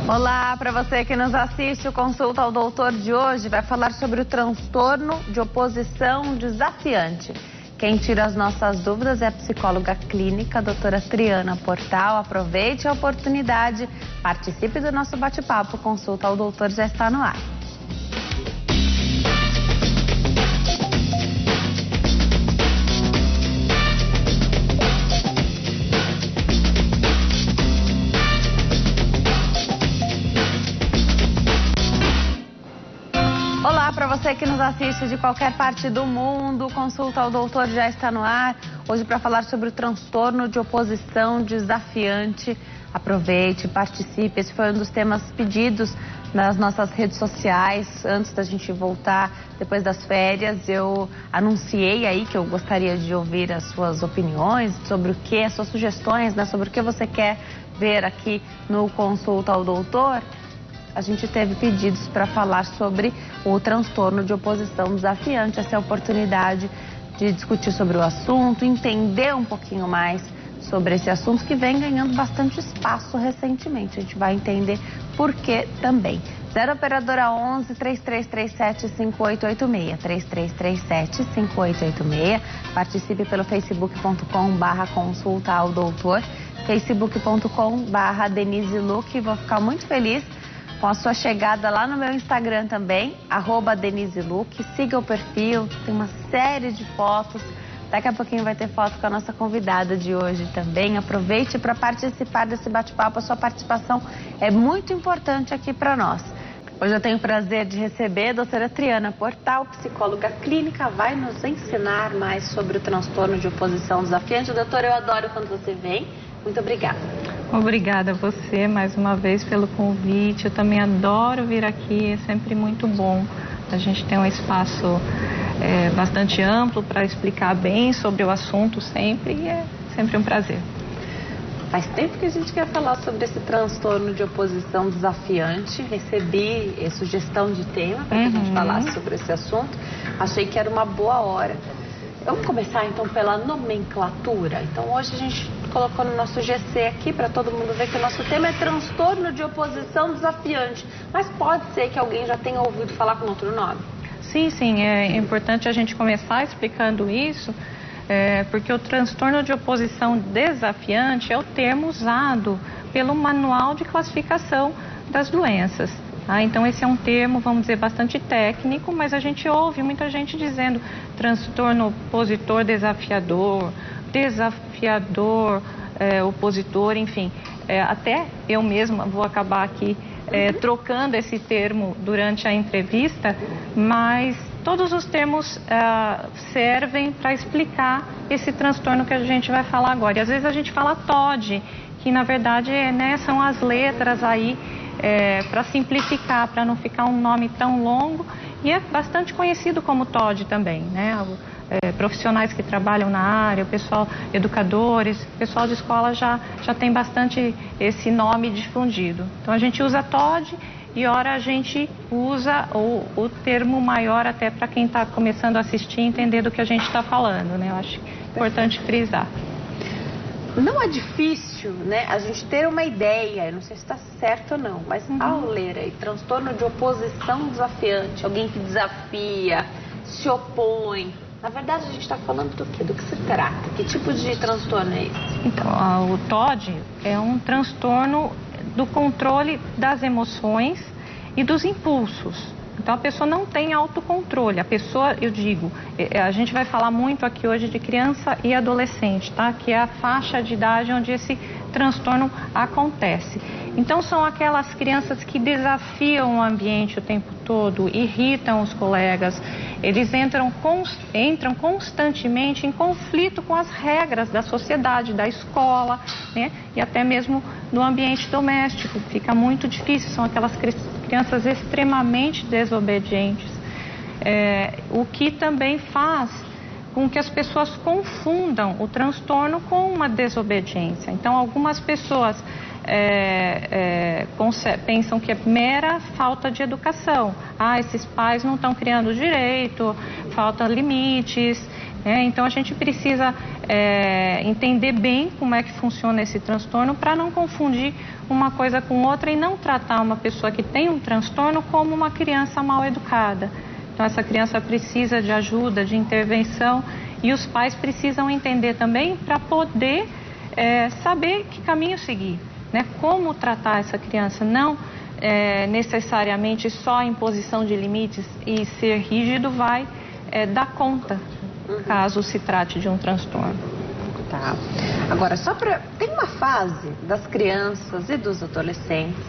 Olá, para você que nos assiste, o Consulta ao Doutor de hoje vai falar sobre o transtorno de oposição desafiante. Quem tira as nossas dúvidas é a psicóloga clínica, a doutora Triana Portal. Aproveite a oportunidade, participe do nosso bate-papo. Consulta ao Doutor já está no ar. Olá, para você que nos assiste de qualquer parte do mundo, Consulta ao Doutor já está no ar. Hoje para falar sobre o transtorno de oposição desafiante. Aproveite, participe. Esse foi um dos temas pedidos nas nossas redes sociais. Antes da gente voltar, depois das férias, eu anunciei aí que eu gostaria de ouvir as suas opiniões sobre o que, as suas sugestões, né, sobre o que você quer ver aqui no Consulta ao Doutor. A gente teve pedidos para falar sobre o transtorno de oposição desafiante. Essa é a oportunidade de discutir sobre o assunto, entender um pouquinho mais sobre esse assunto que vem ganhando bastante espaço recentemente. A gente vai entender por que também. 0 operadora 11 3337 5886, 3337 5886. Participe pelo facebook.com/consulta ao doutor, facebook.com/Denise Luque. Vou ficar muito feliz com a sua chegada lá no meu Instagram também, @DeniseLuque. Siga o perfil, tem uma série de fotos. Daqui a pouquinho vai ter foto com a nossa convidada de hoje também. Aproveite para participar desse bate-papo. A sua participação é muito importante aqui para nós. Hoje eu tenho o prazer de receber a doutora Triana Portal, psicóloga clínica, vai nos ensinar mais sobre o transtorno de oposição desafiante. Doutora, eu adoro quando você vem. Muito obrigada. Obrigada a você mais uma vez pelo convite. Eu também adoro vir aqui, é sempre muito bom. A gente tem um espaço bastante amplo para explicar bem sobre o assunto sempre e é sempre um prazer. Faz tempo que a gente quer falar sobre esse transtorno de oposição desafiante. Recebi sugestão de tema para que a gente falasse sobre esse assunto. Achei que era uma boa hora. Vamos começar então pela nomenclatura. Então hoje a gente colocou no nosso GC aqui para todo mundo ver que o nosso tema é transtorno de oposição desafiante. Mas pode ser que alguém já tenha ouvido falar com outro nome? Sim, é importante a gente começar explicando isso, porque o transtorno de oposição desafiante é o termo usado pelo Manual de Classificação das Doenças. Então esse é um termo, vamos dizer, bastante técnico, mas a gente ouve muita gente dizendo transtorno opositor desafiador, opositor, enfim. Até eu mesma vou acabar aqui trocando esse termo durante a entrevista, mas todos os termos servem para explicar esse transtorno que a gente vai falar agora. E às vezes a gente fala TOD, que na verdade são as letras aí, para simplificar, para não ficar um nome tão longo, e é bastante conhecido como TOD também, né? Profissionais que trabalham na área, o pessoal, educadores, o pessoal de escola já tem bastante esse nome difundido. Então a gente usa TOD e ora a gente usa o termo maior até para quem está começando a assistir entender do que a gente está falando, né? Eu acho importante frisar. Não é difícil, né, a gente ter uma ideia, não sei se está certo ou não, mas ao ler aí, transtorno de oposição desafiante, alguém que desafia, se opõe, na verdade a gente está falando do quê? Do que se trata? Que tipo de transtorno é esse? Então, o TOD é um transtorno do controle das emoções e dos impulsos. Então a pessoa não tem autocontrole, a pessoa, eu digo, a gente vai falar muito aqui hoje de criança e adolescente, tá? Que é a faixa de idade onde esse transtorno acontece. Então são aquelas crianças que desafiam o ambiente o tempo todo, irritam os colegas, eles entram constantemente em conflito com as regras da sociedade, da escola, né? E até mesmo no ambiente doméstico, fica muito difícil, são aquelas crianças extremamente desobedientes, o que também faz com que as pessoas confundam o transtorno com uma desobediência. Então, algumas pessoas pensam que é mera falta de educação. Esses pais não estão criando direito, falta limites. Então a gente precisa entender bem como é que funciona esse transtorno para não confundir uma coisa com outra e não tratar uma pessoa que tem um transtorno como uma criança mal educada. Então essa criança precisa de ajuda, de intervenção, e os pais precisam entender também para poder saber que caminho seguir, né? Como tratar essa criança, não necessariamente só a imposição de limites e ser rígido vai dar conta, caso se trate de um transtorno. Tá. Agora, tem uma fase das crianças e dos adolescentes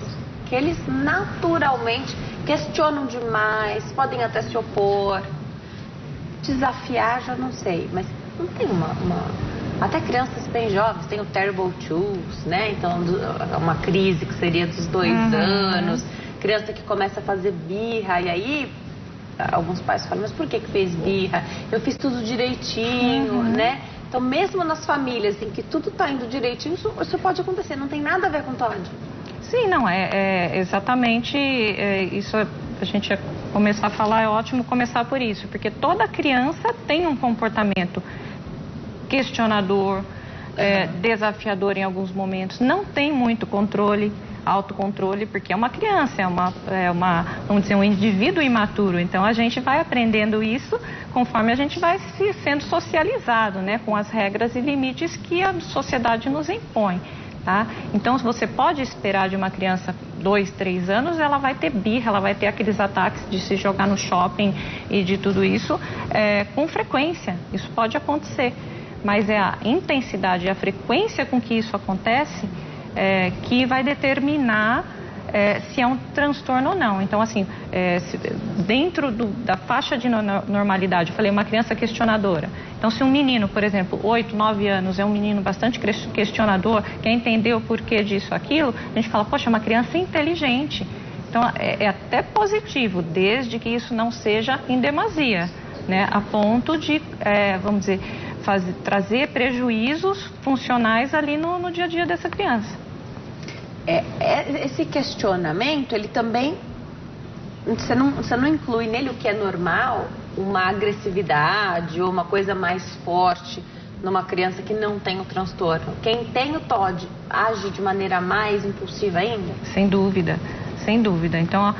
que eles naturalmente questionam demais, podem até se opor, desafiar, já não sei, mas não tem até crianças bem jovens, tem o Terrible Twos, né? Então, uma crise que seria dos 2 anos, criança que começa a fazer birra, e aí alguns pais falam, mas por que fez birra? Eu fiz tudo direitinho, né? Então, mesmo nas famílias em que tudo está indo direitinho, isso pode acontecer, não tem nada a ver com TOD. Sim, não, exatamente isso. A gente ia começar a falar, é ótimo começar por isso, porque toda criança tem um comportamento questionador, desafiador em alguns momentos, não tem muito controle, autocontrole, porque é uma criança, vamos dizer, um indivíduo imaturo. Então a gente vai aprendendo isso conforme a gente vai sendo socializado, né, com as regras e limites que a sociedade nos impõe. Tá? Então, você pode esperar de uma criança 2, 3 anos, ela vai ter birra, ela vai ter aqueles ataques de se jogar no shopping e de tudo isso com frequência. Isso pode acontecer, mas é a intensidade e a frequência com que isso acontece que vai determinar se é um transtorno ou não. Então, assim, dentro da faixa de normalidade, eu falei uma criança questionadora. Então, se um menino, por exemplo, 8, 9 anos, é um menino bastante questionador, quer entender o porquê disso, aquilo, a gente fala, poxa, é uma criança inteligente. Então, é até positivo, desde que isso não seja em demasia, né? A ponto de, vamos dizer, trazer prejuízos funcionais ali no dia a dia dessa criança. Esse questionamento, ele também, você não inclui nele o que é normal, uma agressividade ou uma coisa mais forte numa criança que não tem o transtorno. Quem tem o TOD age de maneira mais impulsiva ainda? Sem dúvida. Sem dúvida. Então,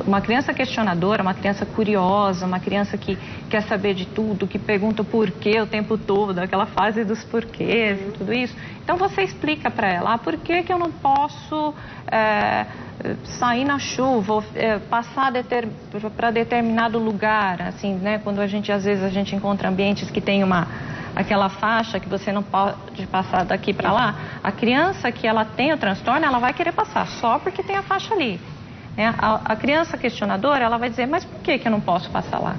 uma criança questionadora, uma criança curiosa, uma criança que quer saber de tudo, que pergunta o porquê o tempo todo, aquela fase dos porquês e tudo isso. Então, você explica para ela, por que eu não posso sair na chuva, ou passar para determinado lugar, assim, né? Quando às vezes a gente encontra ambientes que tem aquela faixa que você não pode passar daqui para lá, a criança que ela tem o transtorno, ela vai querer passar só porque tem a faixa ali. Né? A criança questionadora, ela vai dizer, mas por que eu não posso passar lá?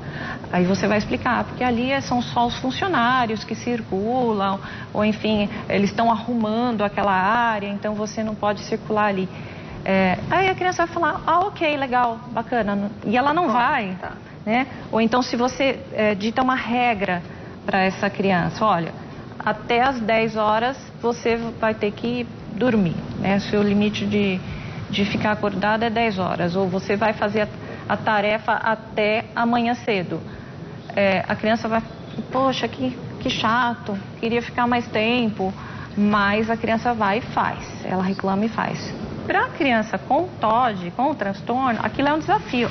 Aí você vai explicar, porque ali são só os funcionários que circulam, ou enfim, eles estão arrumando aquela área, então você não pode circular ali. Aí a criança vai falar, ok, legal, bacana, e ela não vai. Tá. Né? Ou então se você dita uma regra para essa criança, olha, até as 10 horas você vai ter que dormir, né? Seu limite de ficar acordado é 10 horas, ou você vai fazer a tarefa até amanhã cedo. A criança vai, poxa, que chato, queria ficar mais tempo, mas a criança vai e faz, ela reclama e faz. Para a criança com TOD, com o transtorno, aquilo é um desafio.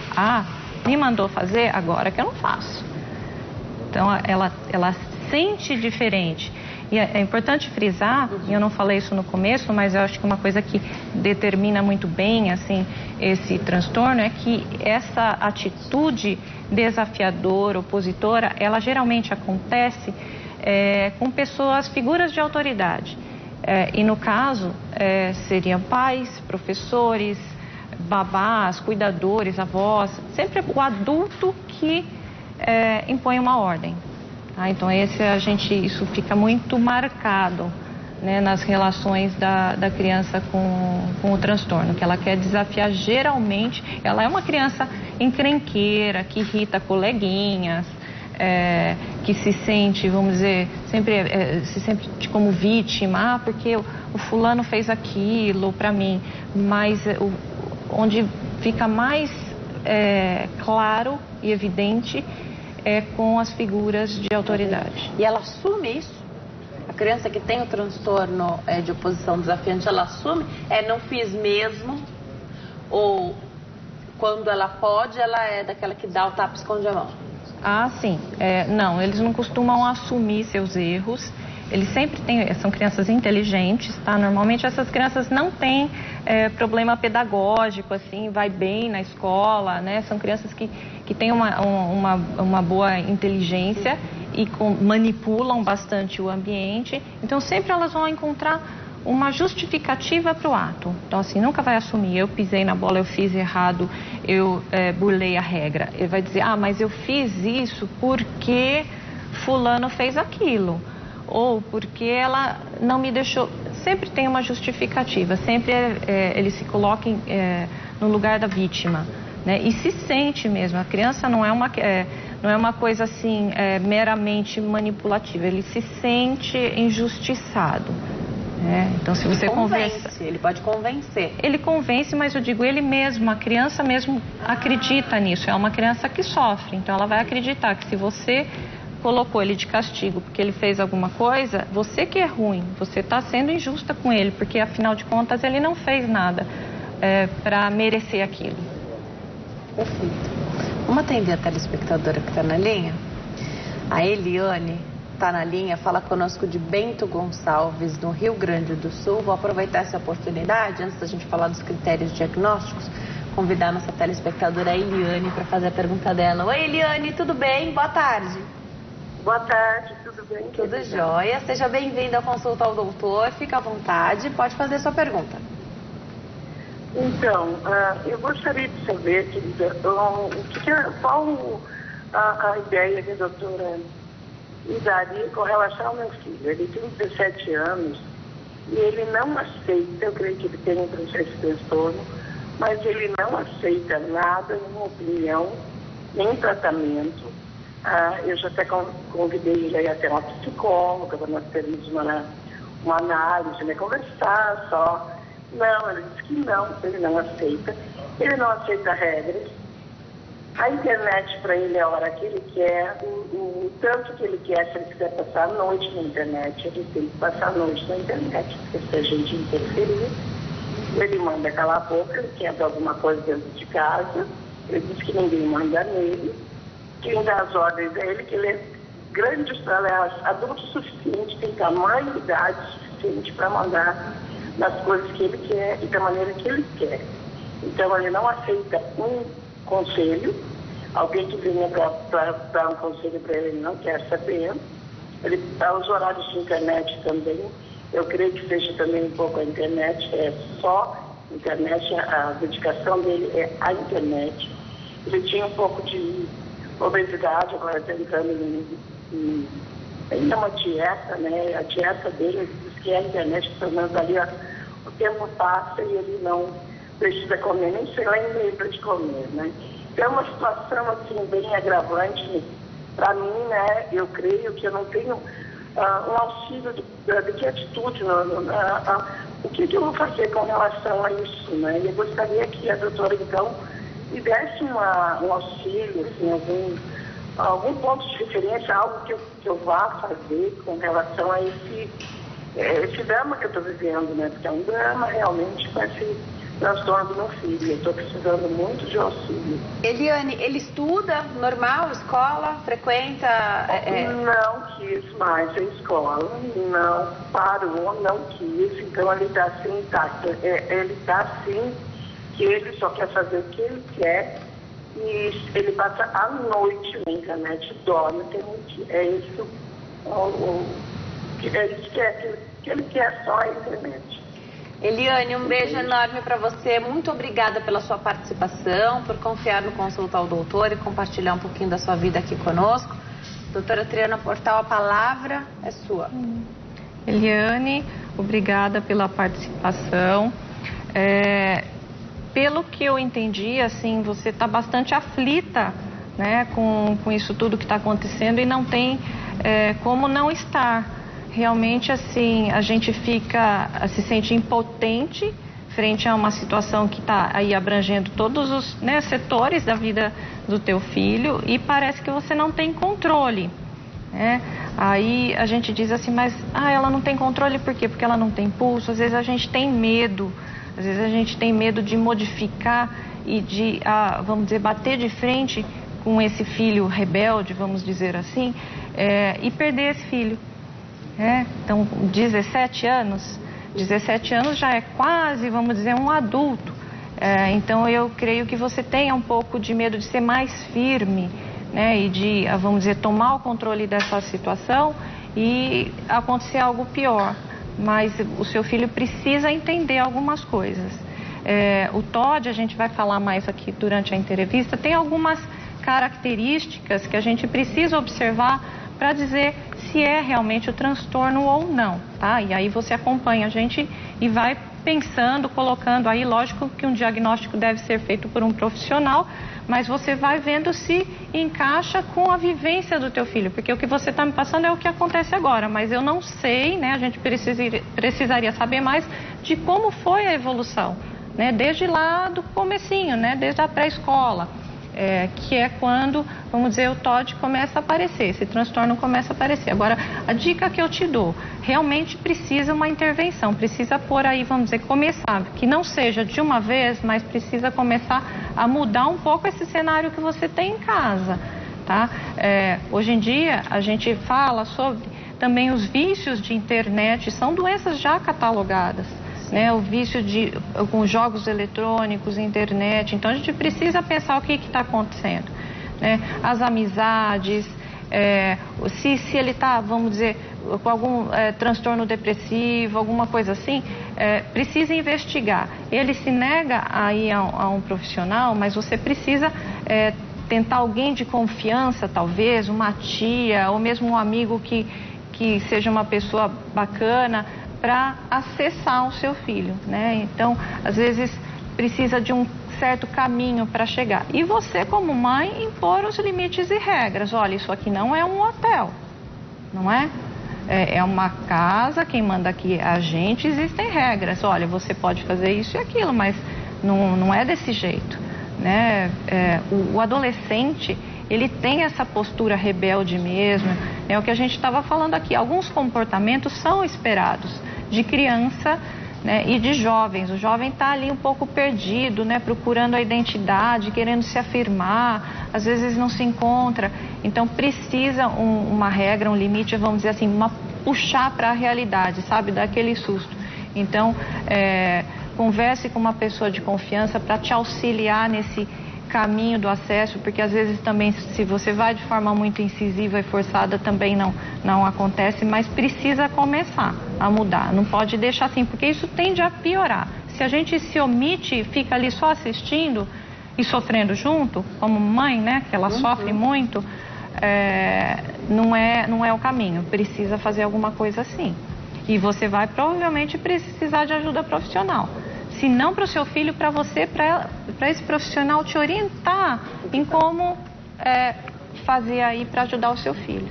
Me mandou fazer, agora que eu não faço. Então, ela sente diferente. E é importante frisar, e eu não falei isso no começo, mas eu acho que uma coisa que determina muito bem, assim, esse transtorno é que essa atitude desafiadora, opositora, ela geralmente acontece com pessoas, figuras de autoridade. E no caso, seriam pais, professores, babás, cuidadores, avós, sempre o adulto que impõe uma ordem. Tá? Então isso fica muito marcado, né, nas relações da criança com o transtorno, que ela quer desafiar geralmente, ela é uma criança encrenqueira, que irrita coleguinhas, que se sente, vamos dizer, se sente como vítima, porque o fulano fez aquilo para mim, mas onde fica mais claro e evidente com as figuras de autoridade. E ela assume isso? A criança que tem o transtorno de oposição desafiante, ela assume? Não fiz mesmo? Ou quando ela pode, ela é daquela que dá o tapa e esconde a mão? Ah, sim. Não, eles não costumam assumir seus erros. Eles sempre são crianças inteligentes, tá? Normalmente essas crianças não têm problema pedagógico, assim, vai bem na escola, né? São crianças que têm uma boa inteligência e manipulam bastante o ambiente. Então sempre elas vão encontrar uma justificativa para o ato. Então, assim, nunca vai assumir, eu pisei na bola, eu fiz errado, eu burlei a regra. Ele vai dizer, mas eu fiz isso porque fulano fez aquilo. Ou porque ela não me deixou. Sempre tem uma justificativa, sempre ele se coloca no lugar da vítima, né? E se sente mesmo. A criança não é uma coisa assim meramente manipulativa, ele se sente injustiçado. Então, se você conversa, ele pode convencer. Ele convence, mas eu digo, ele mesmo, a criança mesmo acredita nisso. É uma criança que sofre, então ela vai acreditar que se você colocou ele de castigo porque ele fez alguma coisa, você que é ruim, você está sendo injusta com ele, porque afinal de contas ele não fez nada para merecer aquilo. Perfeito. Vamos atender a telespectadora que está na linha? A Eliane está na linha, fala conosco de Bento Gonçalves, no Rio Grande do Sul. Vou aproveitar essa oportunidade, antes da gente falar dos critérios diagnósticos, convidar a nossa telespectadora Eliane para fazer a pergunta dela. Oi, Eliane, tudo bem? Boa tarde. Boa tarde, tudo bem? Tudo jóia. Seja bem-vinda à consulta ao doutor. Fica à vontade, pode fazer sua pergunta. Então, eu gostaria de saber, querida, qual a ideia que a doutora me daria com relação ao meu filho. Ele tem 17 anos e ele não aceita, eu creio que ele tem um processo de transtorno, mas ele não aceita nada, nenhuma opinião, nem tratamento. Eu já até convidei ele até uma psicóloga para nós termos uma análise, né, conversar só. Não, ele disse que não, ele não aceita. Ele não aceita regras. A internet para ele é a hora que ele quer, o tanto que ele quer, se ele quiser passar a noite na internet, ele tem que passar a noite na internet, porque se a gente interferir, ele manda calar a boca, ele quer alguma coisa dentro de casa, ele diz que ninguém manda nele. Quem dá as ordens é ele, que ele é grande, aliás, adulto suficiente, tem tamanho e idade suficiente para mandar nas coisas que ele quer e da maneira que ele quer. Então, ele não aceita um conselho, alguém que venha para dar um conselho para ele não quer saber. Os horários de internet também, eu creio que seja também um pouco a internet, é só internet, a dedicação dele é a internet. Ele tinha um pouco de obesidade, agora está entrando em uma dieta, né? A dieta dele diz que é a internet, pelo menos ali o tempo passa e ele não precisa comer, nem se lembra de comer, né? Então é uma situação assim bem agravante para mim, né? Eu creio que eu não tenho um auxílio de que atitude, o que eu vou fazer com relação a isso, né? E eu gostaria que a doutora então me desse um auxílio, assim, algum ponto de referência, algo que eu vá fazer com relação a esse drama que eu estou vivendo, né? Porque é um drama realmente com esse transtorno do meu filho. Eu estou precisando muito de auxílio. Eliane, ele estuda normal, escola, frequenta? Não quis mais a escola, não parou, não quis, então ele está assim, ele está assim, que ele só quer fazer o que ele quer e ele passa a noite na internet, dorme, é isso que ele quer, só a internet. Eliane, um beijo enorme para você, muito obrigada pela sua participação, por confiar no Consulta ao Doutor e compartilhar um pouquinho da sua vida aqui conosco. Doutora Triana Portal, a palavra é sua. Eliane, obrigada pela participação. Pelo que eu entendi, assim, você está bastante aflita, né, com isso tudo que está acontecendo e não tem como não estar. Realmente, assim, a gente se sente impotente frente a uma situação que está aí abrangendo todos os, né, setores da vida do teu filho e parece que você não tem controle, né? Aí a gente diz assim, mas ela não tem controle por quê? Porque ela não tem pulso. Às vezes a gente tem medo, às vezes a gente tem medo de modificar e de, vamos dizer, bater de frente com esse filho rebelde, vamos dizer assim, e perder esse filho. Então, 17 anos já é quase, vamos dizer, um adulto. Então, eu creio que você tenha um pouco de medo de ser mais firme, né, e de, vamos dizer, tomar o controle dessa situação e acontecer algo pior. Mas o seu filho precisa entender algumas coisas. O TOD, a gente vai falar mais aqui durante a entrevista, tem algumas características que a gente precisa observar para dizer se é realmente o transtorno ou não, tá? E aí você acompanha a gente e vai pensando, colocando aí, lógico que um diagnóstico deve ser feito por um profissional, mas você vai vendo se encaixa com a vivência do teu filho, porque o que você está me passando é o que acontece agora, mas eu não sei, né? A gente precisaria saber mais de como foi a evolução, né? Desde lá do comecinho, né? Desde a pré-escola. Que é quando, vamos dizer, o TOD começa a aparecer, esse transtorno começa a aparecer. Agora, a dica que eu te dou, realmente precisa uma intervenção, precisa por aí, vamos dizer, começar, que não seja de uma vez, mas precisa começar a mudar um pouco esse cenário que você tem em casa, tá? Hoje em dia, a gente fala sobre também os vícios de internet, são doenças já catalogadas. Né, o vício com jogos eletrônicos, internet. Então a gente precisa pensar o que está acontecendo, né? As amizades, se ele está, vamos dizer, com algum transtorno depressivo, alguma coisa assim, precisa investigar. Ele se nega a ir a um profissional, mas você precisa tentar alguém de confiança, talvez, uma tia ou mesmo um amigo que seja uma pessoa bacana, para acessar o seu filho, né? Então, às vezes, precisa de um certo caminho para chegar. E você, como mãe, impor os limites e regras. Olha, isso aqui não é um hotel, não é? É uma casa, quem manda aqui é a gente, existem regras. Olha, você pode fazer isso e aquilo, mas não é desse jeito, né? O adolescente, ele tem essa postura rebelde mesmo, é o que a gente estava falando aqui. Alguns comportamentos são esperados de criança, né, e de jovens. O jovem está ali um pouco perdido, né, procurando a identidade, querendo se afirmar, às vezes não se encontra. Então precisa uma regra, um limite, vamos dizer assim, puxar para a realidade, sabe, dar aquele susto. Então, converse com uma pessoa de confiança para te auxiliar nesse caminho do acesso, porque às vezes também, se você vai de forma muito incisiva e forçada, também não acontece, mas precisa começar a mudar, não pode deixar assim, porque isso tende a piorar. Se a gente se omite, fica ali só assistindo e sofrendo junto, como mãe, né, que ela sofre muito, não é o caminho, precisa fazer alguma coisa assim. E você vai provavelmente precisar de ajuda profissional. Se não para o seu filho, para você, para esse profissional te orientar em como fazer aí para ajudar o seu filho.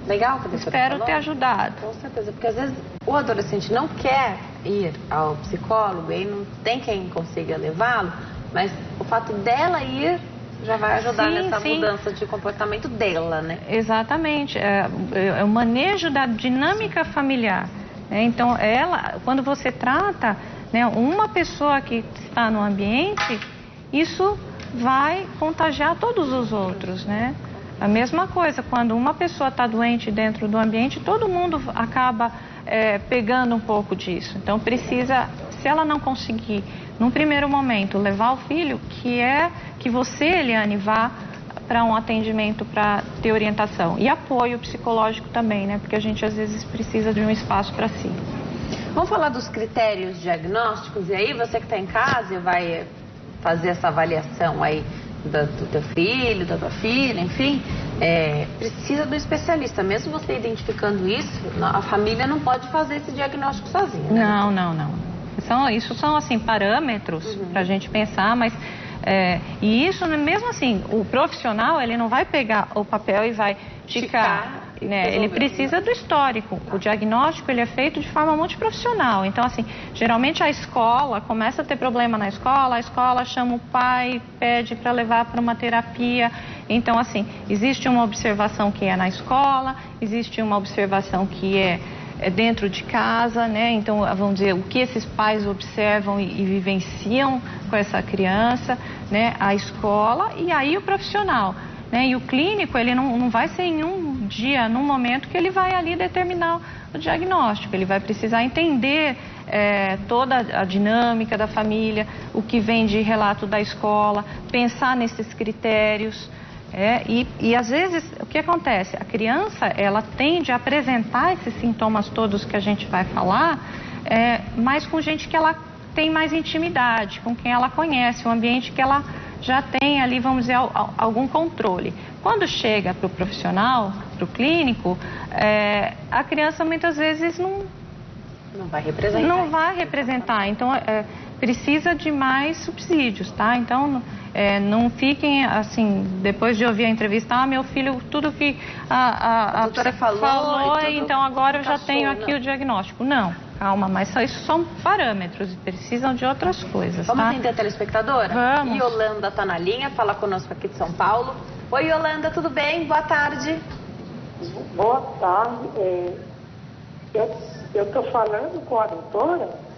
Legal que você Espero falou. Ter ajudado. Com certeza, porque às vezes o adolescente não quer ir ao psicólogo e não tem quem consiga levá-lo, mas o fato dela ir já vai ajudar nessa mudança de comportamento dela, né? Exatamente. É o manejo da dinâmica familiar. Então, quando você trata, né, uma pessoa que está no ambiente, isso vai contagiar todos os outros, né? A mesma coisa, quando uma pessoa está doente dentro do ambiente, todo mundo acaba pegando um pouco disso. Então precisa, se ela não conseguir, num primeiro momento, levar o filho, que você, Eliane, vá para um atendimento para ter orientação. E apoio psicológico também, né? Porque a gente às vezes precisa de um espaço para si. Vamos falar dos critérios diagnósticos, e aí você que está em casa e vai fazer essa avaliação aí do teu filho, da tua filha, enfim, precisa do especialista. Mesmo você identificando isso, a família não pode fazer esse diagnóstico sozinha, né? Não. Isso são assim, parâmetros para a gente pensar, mas e isso mesmo assim, o profissional, ele não vai pegar o papel e vai ticar né, ele precisa do histórico. O diagnóstico ele é feito de forma multiprofissional. Então, assim, geralmente a escola começa a ter problema na escola, a escola chama o pai, pede para levar para uma terapia. Então, assim, existe uma observação que é na escola, existe uma observação que é dentro de casa, né? Então, vamos dizer, o que esses pais observam e vivenciam com essa criança, né? A escola e aí o profissional, né? E o clínico, ele não vai ser em um dia, num momento que ele vai ali determinar o diagnóstico. Ele vai precisar entender toda a dinâmica da família, o que vem de relato da escola, pensar nesses critérios. E às vezes, o que acontece? A criança, ela tende a apresentar esses sintomas todos que a gente vai falar, mas com gente que ela tem mais intimidade, com quem ela conhece, um ambiente que ela já tem ali, vamos dizer, algum controle. Quando chega para o profissional, para o clínico, a criança muitas vezes não vai representar. Não vai representar, então precisa de mais subsídios, tá? Então, não fiquem assim, depois de ouvir a entrevista, meu filho, tudo que a doutora falou então agora eu já tenho aqui o diagnóstico. Não, calma, mas isso são parâmetros e precisam de outras coisas. Vamos tá? atender a telespectadora? Vamos. Yolanda está na linha, fala conosco aqui de São Paulo. Oi, Yolanda, tudo bem? Boa tarde. Boa tarde. Eu estou falando com a doutora?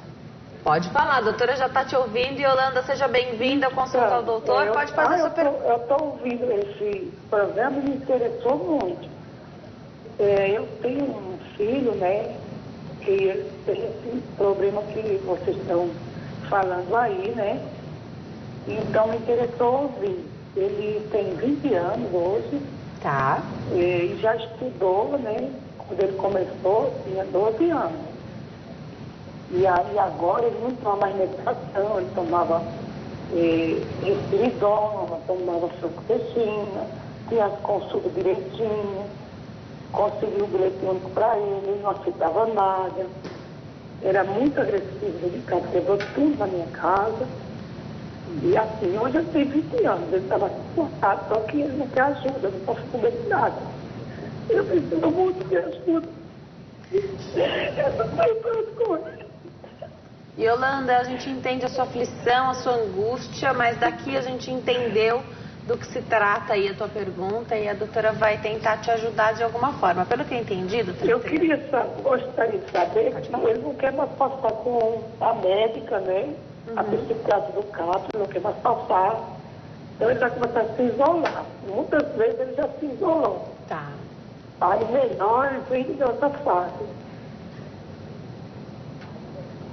Pode falar, a doutora já está te ouvindo. Yolanda, seja bem-vinda ao Consulta ao Doutor. Pode fazer a sua pergunta. Eu estou ouvindo esse programa e me interessou muito. Eu tenho um filho, né, que tem esse problema que vocês estão falando aí, né? Então me interessou ouvir. Ele tem 20 anos hoje. Tá. E já estudou, né? Quando ele começou, tinha 12 anos. E aí agora ele não toma mais medicação, ele tomava espiridona, tomava fluoxetina, tinha as consultas direitinho, conseguiu o bilhete único para ele não aceitava nada. Era muito agressivo dentro de casa, quebrou tudo na minha casa. E assim, hoje ele tem 20 anos, ele estava suportado, só que ele não quer ajuda, não posso comer de nada. Eu preciso muito de ajuda. Eu não sei com ele. Yolanda, a gente entende a sua aflição, a sua angústia, mas daqui a gente entendeu do que se trata aí a tua pergunta e a doutora vai tentar te ajudar de alguma forma. Pelo que eu entendi, doutora? Eu gostaria de saber que ele não quer mais passar com a médica, né? A psiquiatra do CAP, não quer mais passar. Então ele já começa a se isolar. Muitas vezes ele já se isolou. Tá. Aí melhor vem de outra fase.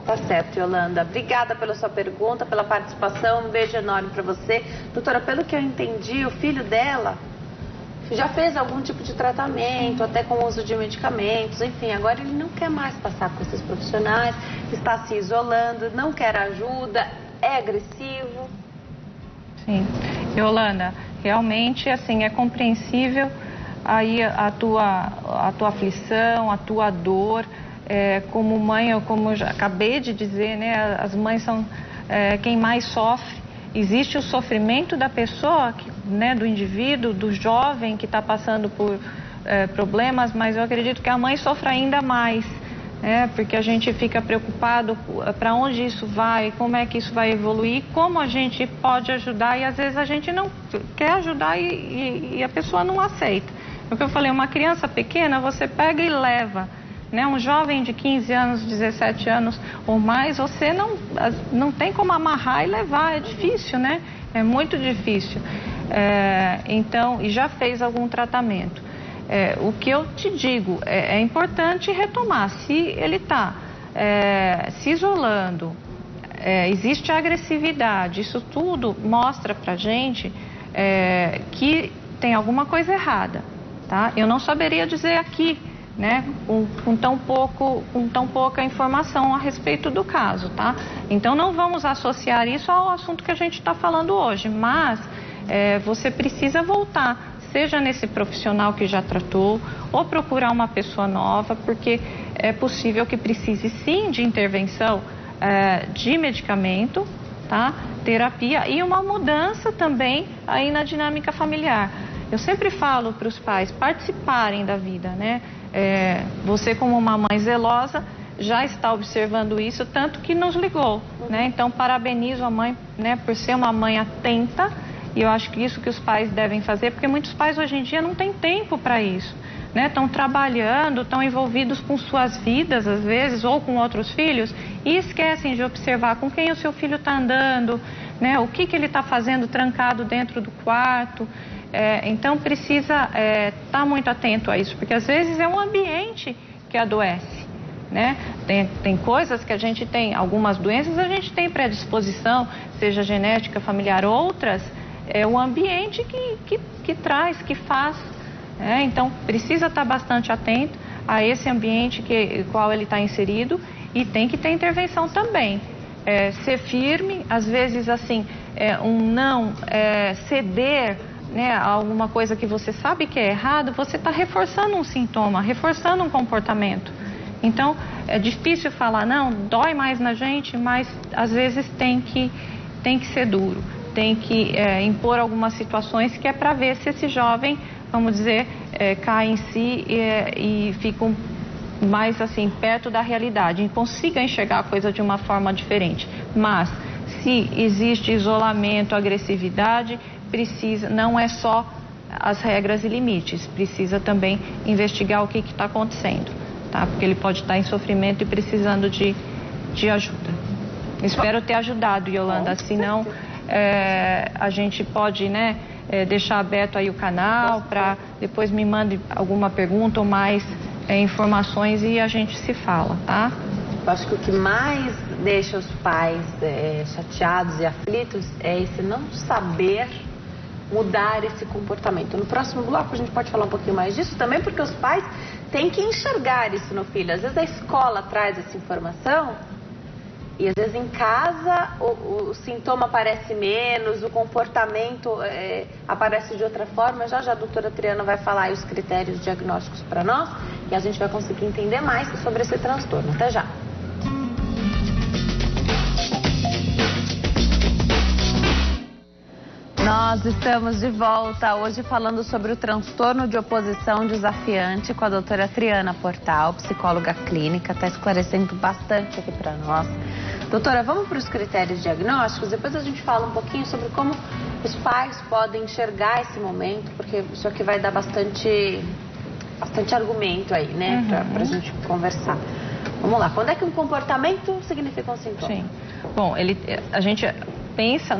Tá certo, Yolanda. Obrigada pela sua pergunta, pela participação. Um beijo enorme para você. Doutora, pelo que eu entendi, o filho dela já fez algum tipo de tratamento, até com o uso de medicamentos, enfim. Agora ele não quer mais passar com esses profissionais, está se isolando, não quer ajuda, é agressivo. Sim. Yolanda, realmente, assim, é compreensível aí a tua aflição, a tua dor. Como mãe, ou como eu já acabei de dizer, né, as mães são quem mais sofre. Existe o sofrimento da pessoa, né, do indivíduo, do jovem que está passando por problemas, mas eu acredito que a mãe sofre ainda mais, né, porque a gente fica preocupado para onde isso vai, como é que isso vai evoluir, como a gente pode ajudar e às vezes a gente não quer ajudar e a pessoa não aceita. O que eu falei, uma criança pequena você pega e leva. Né, um jovem de 15 anos, 17 anos ou mais, você não tem como amarrar e levar, é difícil, né? É muito difícil. Então, e já fez algum tratamento. O que eu te digo, é importante retomar. Se ele está se isolando, existe agressividade, isso tudo mostra pra gente que tem alguma coisa errada, tá? Eu não saberia dizer aqui, né, com tão pouca informação a respeito do caso, tá? Então não vamos associar isso ao assunto que a gente está falando hoje, mas você precisa voltar, seja nesse profissional que já tratou, ou procurar uma pessoa nova, porque é possível que precise sim de intervenção de medicamento, tá? Terapia e uma mudança também aí na dinâmica familiar. eu sempre falo para os pais participarem da vida, né? Você, como uma mãe zelosa, já está observando isso, tanto que nos ligou, né? Então, parabenizo a mãe, né, por ser uma mãe atenta, e eu acho que isso que os pais devem fazer, porque muitos pais hoje em dia não têm tempo para isso, né? Estão trabalhando, estão envolvidos com suas vidas, às vezes, ou com outros filhos, e esquecem de observar com quem o seu filho está andando, né? O que ele está fazendo trancado dentro do quarto. Então, precisa estar muito atento a isso, porque às vezes é um ambiente que adoece, né? Tem coisas que a gente tem, algumas doenças a gente tem predisposição, seja genética, familiar, outras, é o ambiente que traz, que faz. Então, precisa estar bastante atento a esse ambiente qual ele está inserido, e tem que ter intervenção também. Ser firme, às vezes assim, não ceder, né, a alguma coisa que você sabe que é errado, você está reforçando um sintoma, reforçando um comportamento. Então, é difícil falar, não, dói mais na gente, mas às vezes tem que ser duro, tem que impor algumas situações que é para ver se esse jovem, vamos dizer, cai em si e fica mais assim, perto da realidade, e consiga enxergar a coisa de uma forma diferente. Mas, se existe isolamento, agressividade, não é só as regras e limites, precisa também investigar o que está acontecendo, tá? Porque ele pode estar em sofrimento e precisando de ajuda. Espero ter ajudado, Yolanda, senão a gente pode, né, deixar aberto aí o canal para depois me mande alguma pergunta ou mais informações e a gente se fala, tá? Eu acho que o que mais deixa os pais chateados e aflitos é esse não saber mudar esse comportamento. No próximo bloco a gente pode falar um pouquinho mais disso também, porque os pais têm que enxergar isso no filho. Às vezes a escola traz essa informação e às vezes em casa o sintoma aparece menos, o comportamento aparece de outra forma. Já a doutora Triana vai falar aí os critérios diagnósticos para nós e a gente vai conseguir entender mais sobre esse transtorno. Até já! Nós estamos de volta hoje falando sobre o transtorno de oposição desafiante com a doutora Triana Portal, psicóloga clínica, está esclarecendo bastante aqui para nós. Doutora, vamos para os critérios diagnósticos, depois a gente fala um pouquinho sobre como os pais podem enxergar esse momento, porque isso aqui vai dar bastante argumento aí, né, para a gente conversar. Vamos lá, quando é que um comportamento significa um sintoma? Sim, bom, a gente pensa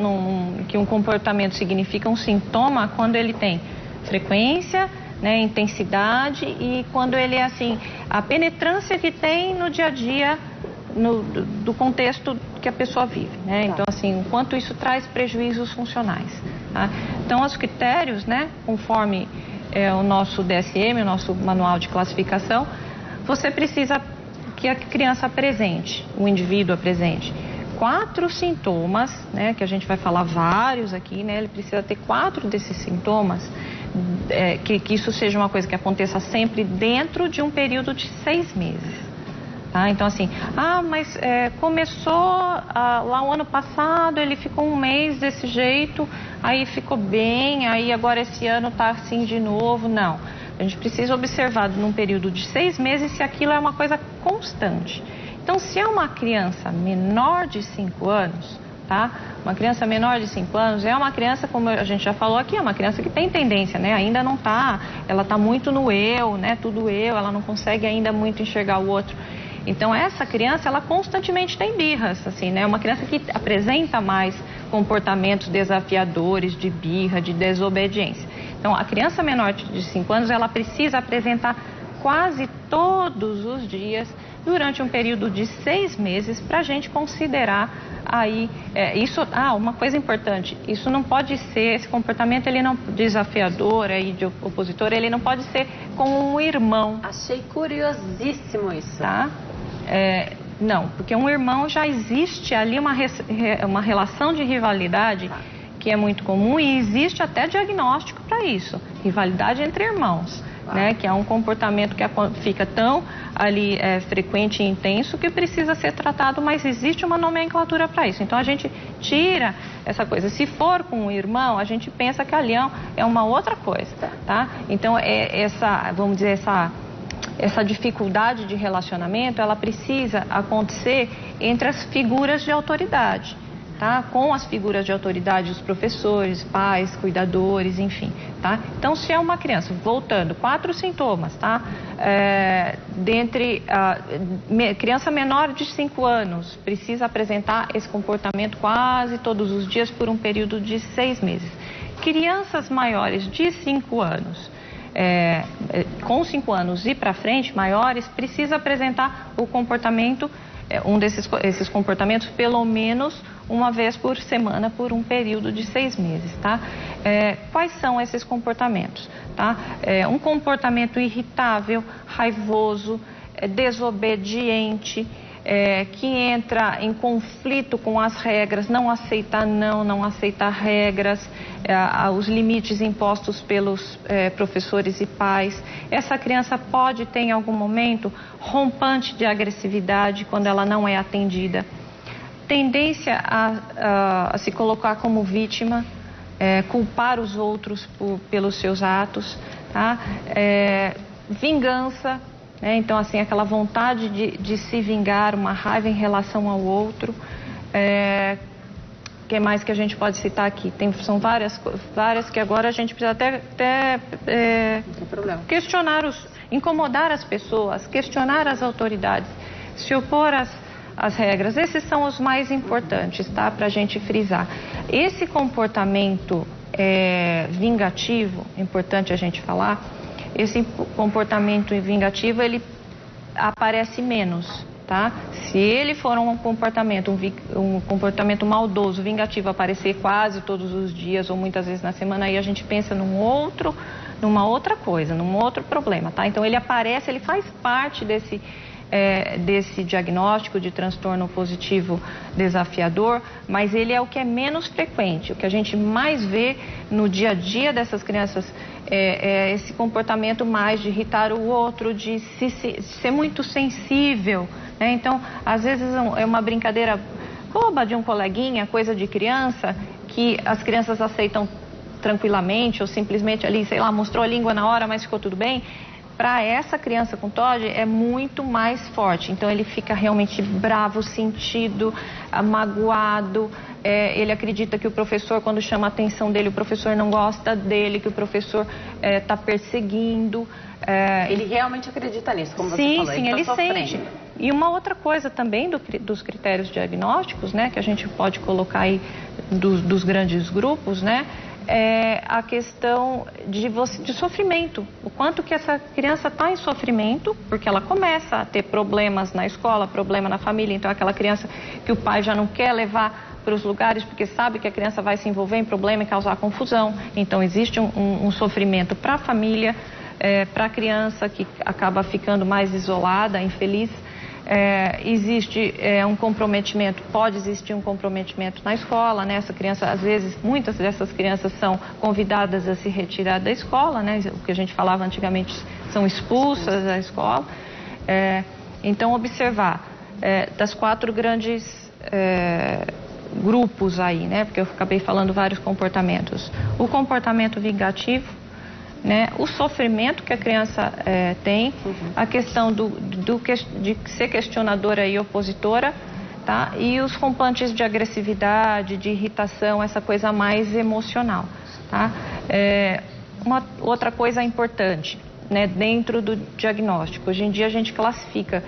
que um comportamento significa um sintoma quando ele tem frequência, né, intensidade e quando ele é assim, a penetrância que tem no dia a dia do contexto que a pessoa vive, né? Então, assim, o quanto isso traz prejuízos funcionais, tá? Então, os critérios, né, conforme o nosso DSM, o nosso manual de classificação, você precisa que a criança apresente, o indivíduo apresente 4 sintomas, né, que a gente vai falar vários aqui, né, ele precisa ter 4 desses sintomas, que isso seja uma coisa que aconteça sempre dentro de um período de 6 meses. Tá? Então, assim, mas começou lá o ano passado, ele ficou um mês desse jeito, aí ficou bem, aí agora esse ano tá assim de novo. Não, a gente precisa observar num período de 6 meses se aquilo é uma coisa constante. Então, se é uma criança menor de 5 anos, tá? Uma criança menor de 5 anos é uma criança, como a gente já falou aqui, é uma criança que tem tendência, né? Ainda não tá, ela tá muito no eu, né? Tudo eu, ela não consegue ainda muito enxergar o outro. Então, essa criança, ela constantemente tem birras, assim, né? Uma criança que apresenta mais comportamentos desafiadores, de birra, de desobediência. Então, a criança menor de 5 anos, ela precisa apresentar quase todos os dias durante um período de 6 meses para a gente considerar aí isso. Uma coisa importante, isso não pode ser, esse comportamento ele não desafiador aí de opositor, ele não pode ser com um irmão. Achei curiosíssimo isso. Tá? Não, porque um irmão já existe ali uma relação de rivalidade que é muito comum e existe até diagnóstico para isso, rivalidade entre irmãos. né? Que é um comportamento que fica tão ali frequente e intenso que precisa ser tratado, mas existe uma nomenclatura para isso. Então a gente tira essa coisa. Se for com um irmão, a gente pensa que ali é uma outra coisa, tá? Então vamos dizer, essa dificuldade de relacionamento, ela precisa acontecer entre as figuras de autoridade, tá? Com as figuras de autoridade, os professores, pais, cuidadores, enfim, tá? Então, se é uma criança, voltando, 4 sintomas, tá? Criança menor de 5 anos precisa apresentar esse comportamento quase todos os dias por um período de 6 meses. Crianças maiores de 5 anos, com 5 anos e para frente, maiores, precisa apresentar o comportamento, esses comportamentos, pelo menos uma vez por semana, por um período de 6 meses, tá? Quais são esses comportamentos, tá? Um comportamento irritável, raivoso, desobediente, que entra em conflito com as regras, não aceita não aceita regras, os limites impostos pelos professores e pais. Essa criança pode ter em algum momento rompante de agressividade quando ela não é atendida, tendência a se colocar como vítima, culpar os outros pelos seus atos, tá? Vingança, né? Então, assim, aquela vontade de se vingar, uma raiva em relação ao outro. O que mais que a gente pode citar aqui? São várias que agora a gente precisa até questionar, incomodar as pessoas, questionar as autoridades, se opor às regras. Esses são os mais importantes, tá? Para a gente frisar. Esse comportamento vingativo, importante a gente falar, esse comportamento vingativo, ele aparece menos, tá? Se ele for um comportamento maldoso, vingativo, aparecer quase todos os dias ou muitas vezes na semana, aí a gente pensa numa outra coisa, num outro problema, tá? Então ele aparece, ele faz parte desse diagnóstico de transtorno positivo desafiador, mas ele é o que é menos frequente. O que a gente mais vê no dia a dia dessas crianças é esse comportamento mais de irritar o outro, de ser muito sensível, né? Então, às vezes é uma brincadeira boba de um coleguinha, coisa de criança, que as crianças aceitam tranquilamente ou simplesmente ali, sei lá, mostrou a língua na hora, mas ficou tudo bem. Para essa criança com TOD é muito mais forte, então ele fica realmente bravo, sentido, magoado, ele acredita que o professor, quando chama a atenção dele, o professor não gosta dele, que o professor está perseguindo. Ele realmente acredita nisso, como você falou. Sim, ele sente. E uma outra coisa também dos critérios diagnósticos, né, que a gente pode colocar aí dos grandes grupos, né, é a questão de sofrimento. O quanto que essa criança está em sofrimento, porque ela começa a ter problemas na escola, problema na família. Então, aquela criança que o pai já não quer levar para os lugares porque sabe que a criança vai se envolver em problema e causar confusão. Então, existe um sofrimento para a família, para a criança que acaba ficando mais isolada, infeliz. Existe um comprometimento, pode existir um comprometimento na escola, né? Essa criança, às vezes, muitas dessas crianças são convidadas a se retirar da escola, né? O que a gente falava antigamente, são expulsas da escola. Então, observar das 4 grandes grupos aí, né? Porque eu acabei falando vários comportamentos. O comportamento vingativo, né, o sofrimento que a criança tem, a questão de ser questionadora e opositora, tá? E os rompantes de agressividade, de irritação, essa coisa mais emocional, tá? Uma outra coisa importante, né, dentro do diagnóstico, hoje em dia a gente classifica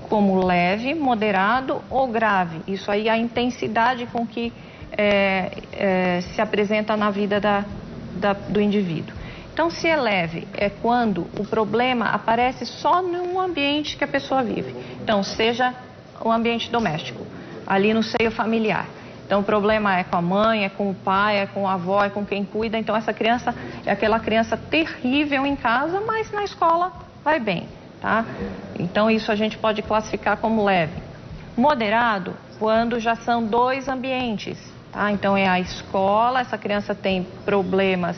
como leve, moderado ou grave. Isso aí é a intensidade com que se apresenta na vida do indivíduo. Então, se é leve, é quando o problema aparece só no ambiente que a pessoa vive. Então, seja o ambiente doméstico, ali no seio familiar. Então, o problema é com a mãe, é com o pai, é com a avó, é com quem cuida. Então, essa criança é aquela criança terrível em casa, mas na escola vai bem, tá? Então, isso a gente pode classificar como leve. Moderado, quando já são 2 ambientes, tá? Então, é a escola, essa criança tem problemas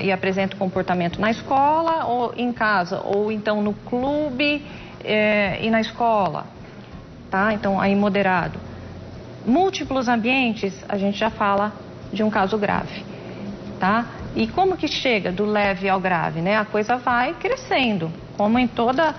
e apresenta comportamento na escola ou em casa, ou então no clube e na escola, tá? Então, aí moderado. Múltiplos ambientes, a gente já fala de um caso grave, tá? E como que chega do leve ao grave, né? A coisa vai crescendo, como em toda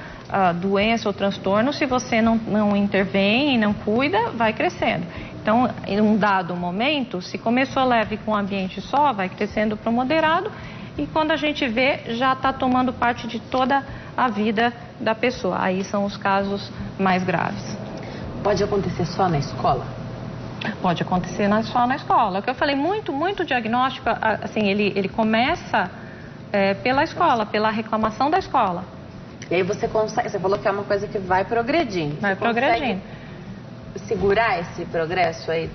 doença ou transtorno, se você não intervém e não cuida, vai crescendo. Então, em um dado momento, se começou leve com um ambiente só, vai crescendo para o moderado e quando a gente vê, já está tomando parte de toda a vida da pessoa. Aí são os casos mais graves. Pode acontecer só na escola? Pode acontecer só na escola. O que eu falei, muito diagnóstico, assim, ele começa pela escola, pela reclamação da escola. E aí você falou que é uma coisa que vai progredindo. Vai progredindo. Segurar esse progresso aí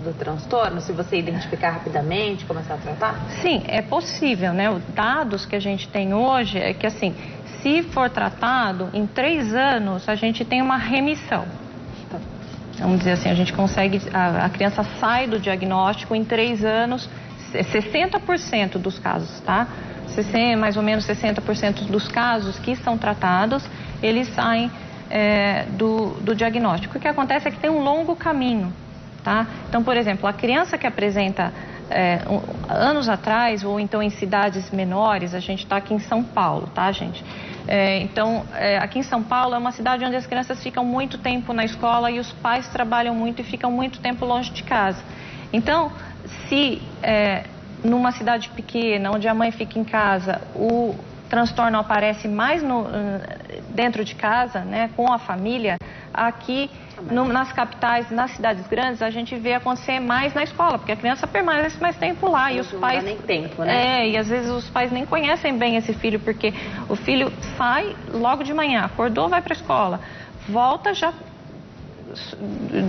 do transtorno, se você identificar rapidamente, começar a tratar? Sim, é possível, né? Os dados que a gente tem hoje é que, assim, se for tratado, em 3 anos, a gente tem uma remissão. Vamos dizer assim, a gente consegue, a criança sai do diagnóstico em 3 anos, 60% dos casos, tá? Mais ou menos 60% dos casos que são tratados, eles saem do diagnóstico. O que acontece é que tem um longo caminho, tá? Então, por exemplo, a criança que apresenta anos atrás, ou então em cidades menores, a gente está aqui em São Paulo, tá, gente? Então, aqui em São Paulo é uma cidade onde as crianças ficam muito tempo na escola e os pais trabalham muito e ficam muito tempo longe de casa. Então, se numa cidade pequena, onde a mãe fica em casa, o transtorno aparece mais dentro de casa, né, com a família, aqui nas capitais, nas cidades grandes, a gente vê acontecer mais na escola, porque a criança permanece mais tempo lá e os pais... Não dá nem tempo, né? E às vezes os pais nem conhecem bem esse filho, porque o filho sai logo de manhã, acordou, vai para a escola, volta já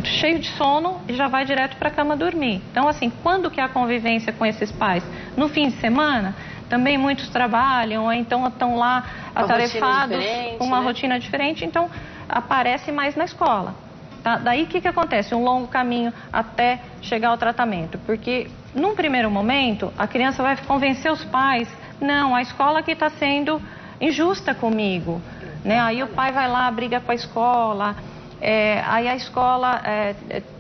cheio de sono e já vai direto para a cama dormir. Então, assim, quando que é a convivência com esses pais? No fim de semana, também muitos trabalham, ou então estão lá atarefados com uma rotina diferente, então aparece mais na escola. Tá? Daí o que acontece? Um longo caminho até chegar ao tratamento, porque num primeiro momento a criança vai convencer os pais, não, a escola aqui está sendo injusta comigo, né? Aí o pai vai lá, briga com a escola. Aí a escola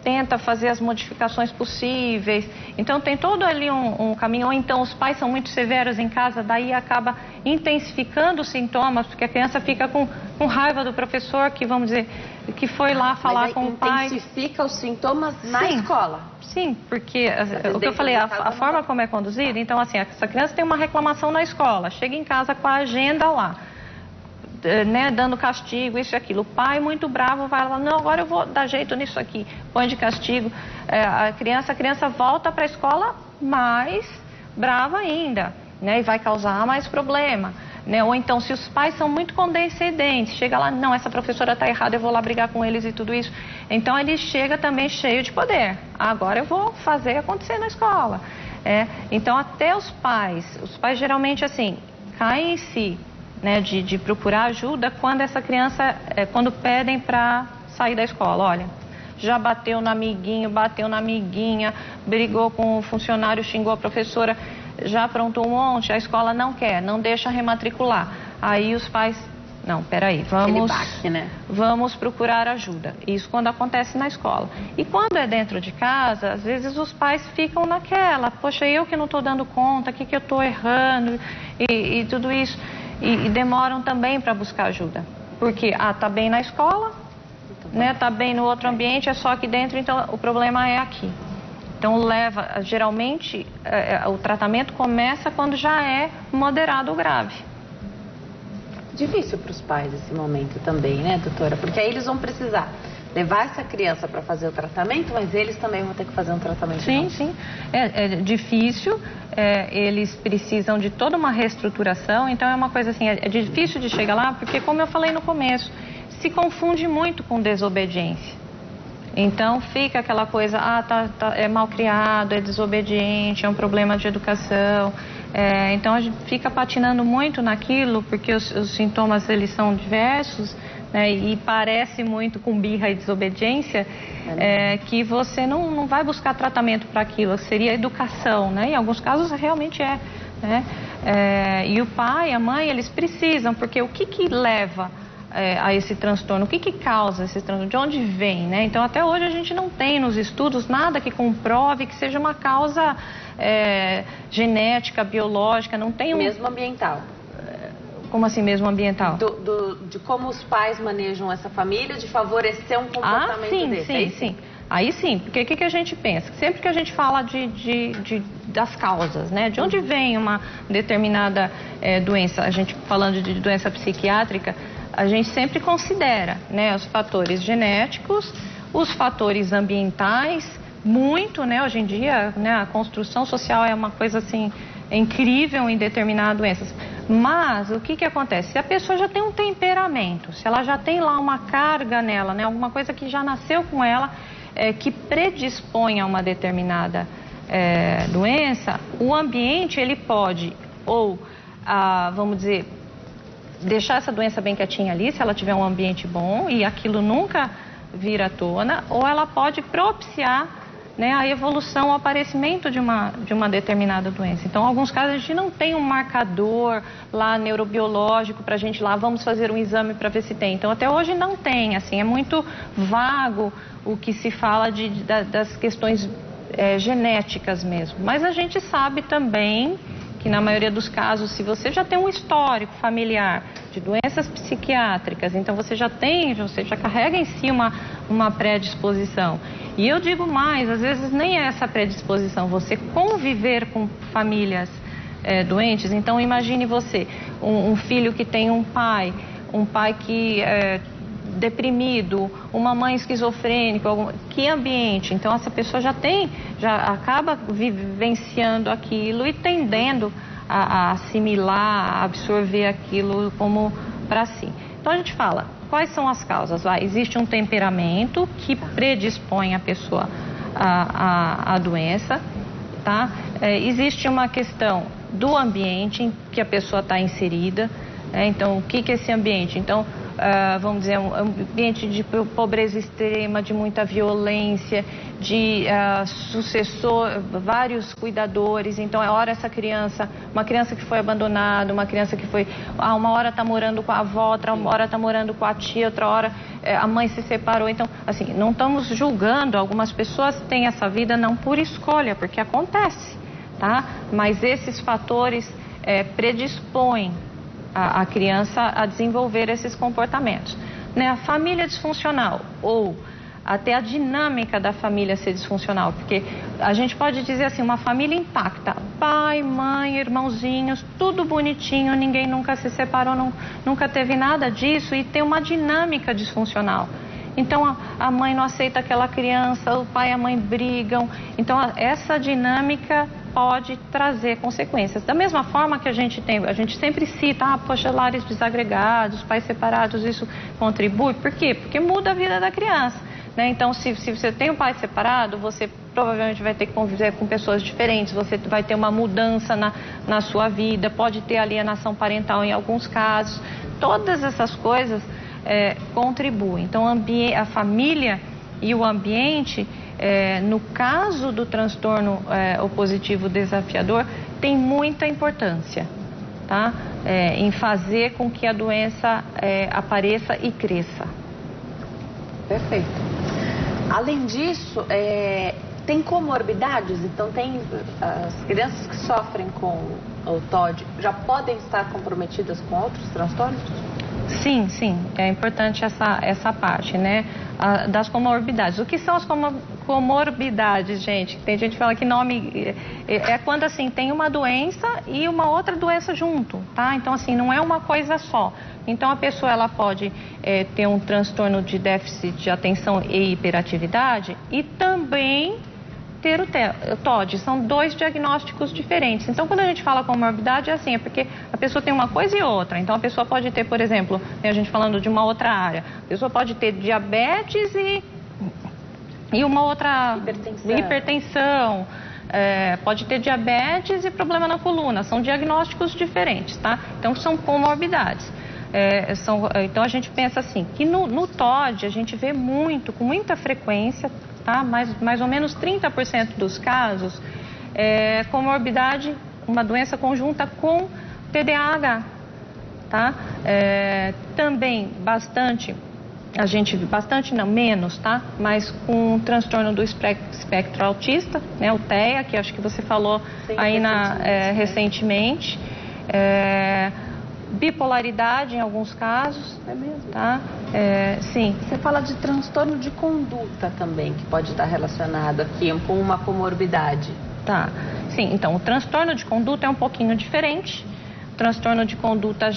tenta fazer as modificações possíveis, então tem todo ali um caminho, ou então os pais são muito severos em casa, daí acaba intensificando os sintomas, porque a criança fica com raiva do professor que, vamos dizer, que foi lá falar com o pai. Intensifica os sintomas na escola? Sim, porque o que eu falei, a forma como é conduzida, então assim, essa criança tem uma reclamação na escola, chega em casa com a agenda lá, né, dando castigo, isso e aquilo. O pai, muito bravo, vai lá, não, agora eu vou dar jeito nisso aqui, põe de castigo. A criança volta para a escola mais brava ainda, né, e vai causar mais problema. Né? Ou então, se os pais são muito condescendentes, chega lá, não, essa professora está errada, eu vou lá brigar com eles e tudo isso. Então, ele chega também cheio de poder. Agora eu vou fazer acontecer na escola. Então, até os pais geralmente, assim, caem em si, né, de procurar ajuda quando essa criança, quando pedem para sair da escola. Olha, já bateu no amiguinho, bateu na amiguinha, brigou com o funcionário, xingou a professora, já aprontou um monte, a escola não quer, não deixa rematricular. Aí os pais, não, peraí, vamos procurar ajuda. Isso quando acontece na escola. E quando é dentro de casa, às vezes os pais ficam naquela, poxa, eu que não estou dando conta, o que eu estou errando e tudo isso. E demoram também para buscar ajuda. Porque, tá bem na escola, né, tá bem no outro ambiente, é só aqui dentro, então o problema é aqui. Então geralmente, o tratamento começa quando já é moderado ou grave. Difícil para os pais esse momento também, né, doutora? Porque aí eles vão precisar levar essa criança para fazer o tratamento, mas eles também vão ter que fazer um tratamento. Sim. É difícil, eles precisam de toda uma reestruturação, então é uma coisa assim, é difícil de chegar lá, porque como eu falei no começo, se confunde muito com desobediência. Então fica aquela coisa, é mal criado, é desobediente, é um problema de educação. Então a gente fica patinando muito naquilo, porque os sintomas eles são diversos, né, e parece muito com birra e desobediência, que você não vai buscar tratamento para aquilo, seria educação, né? Em alguns casos realmente né? E o pai, a mãe, eles precisam, porque o que leva a esse transtorno? O que causa esse transtorno? De onde vem, né? Então, até hoje a gente não tem nos estudos nada que comprove que seja uma causa genética, biológica, não tem Mesmo ambiental. Como assim, mesmo ambiental? De como os pais manejam essa família, de favorecer um comportamento desse. Sim. Aí sim, porque o que a gente pensa? Sempre que a gente fala das causas, né? De onde vem uma determinada doença, a gente falando de doença psiquiátrica, a gente sempre considera, né, os fatores genéticos, os fatores ambientais, muito, né? Hoje em dia, né, a construção social é uma coisa assim incrível em determinadas doenças. Mas o que acontece? Se a pessoa já tem um temperamento, se ela já tem lá uma carga nela, né, alguma coisa que já nasceu com ela, que predispõe a uma determinada doença, o ambiente ele pode vamos dizer, deixar essa doença bem quietinha ali, se ela tiver um ambiente bom e aquilo nunca vir à tona, ou ela pode propiciar, né, a evolução, o aparecimento de uma determinada doença. Então, em alguns casos, a gente não tem um marcador lá neurobiológico para a gente lá, vamos fazer um exame para ver se tem. Então, até hoje não tem, assim, é muito vago o que se fala das questões genéticas mesmo. Mas a gente sabe também que na maioria dos casos, se você já tem um histórico familiar de doenças psiquiátricas, então você já carrega em si uma predisposição. E eu digo mais, às vezes nem é essa predisposição, você conviver com famílias doentes. Então imagine você, um filho que tem um pai que deprimido, uma mãe esquizofrênica, que ambiente? Então essa pessoa já acaba vivenciando aquilo e tendendo a assimilar, a absorver aquilo como para si. Então a gente fala, quais são as causas? Existe um temperamento que predispõe a pessoa à doença, tá? Existe uma questão do ambiente em que a pessoa está inserida, então o que é esse ambiente? Então, vamos dizer, um ambiente de pobreza extrema, de muita violência, de vários cuidadores. Então, hora uma criança que foi abandonada, uma criança que foi, uma hora está morando com a avó, outra hora está morando com a tia, outra hora a mãe se separou. Então, assim, não estamos julgando, algumas pessoas têm essa vida não por escolha, porque acontece, tá? Mas esses fatores predispõem a criança a desenvolver esses comportamentos, né? A família disfuncional ou até a dinâmica da família ser disfuncional, porque a gente pode dizer assim, uma família intacta, pai, mãe, irmãozinhos, tudo bonitinho, ninguém nunca se separou, nunca teve nada disso e tem uma dinâmica disfuncional. Então a mãe não aceita aquela criança, o pai e a mãe brigam, então essa dinâmica pode trazer consequências. Da mesma forma que a gente sempre cita, poxa, lares desagregados, pais separados, isso contribui. Por quê? Porque muda a vida da criança, né? Então, se você tem um pai separado, você provavelmente vai ter que conviver com pessoas diferentes, você vai ter uma mudança na sua vida, pode ter alienação parental em alguns casos. Todas essas coisas contribuem. Então, a família e o ambiente, no caso do transtorno opositivo desafiador, tem muita importância, tá? Em fazer com que a doença apareça e cresça. Perfeito. Além disso, tem comorbidades? Então, as crianças que sofrem com o TOD já podem estar comprometidas com outros transtornos? Sim, é importante essa parte, né, das comorbidades. O que são as comorbidades, gente? Tem gente que fala que nome é quando assim tem uma doença e uma outra doença junto, tá? Então assim, não é uma coisa só. Então a pessoa ela pode ter um transtorno de déficit de atenção e hiperatividade e também ter o TOD. São dois diagnósticos diferentes. Então, quando a gente fala comorbidade, é porque a pessoa tem uma coisa e outra. Então, a pessoa pode ter, por exemplo, a gente falando de uma outra área, a pessoa pode ter diabetes e uma outra hipertensão. Pode ter diabetes e problema na coluna. São diagnósticos diferentes, tá? Então, são comorbidades. Então, a gente pensa assim, que no TOD a gente vê com muita frequência, tá? Mais ou menos 30% dos casos, comorbidade uma doença conjunta com TDAH, tá? Também bastante não, menos, tá? Mas com transtorno do espectro autista, né? O TEA, que acho que você falou. Sim, aí recentemente. Bipolaridade em alguns casos. É mesmo? Tá? Sim. Você fala de transtorno de conduta também, que pode estar relacionado aqui com uma comorbidade. Tá. Sim, então o transtorno de conduta é um pouquinho diferente. O transtorno de conduta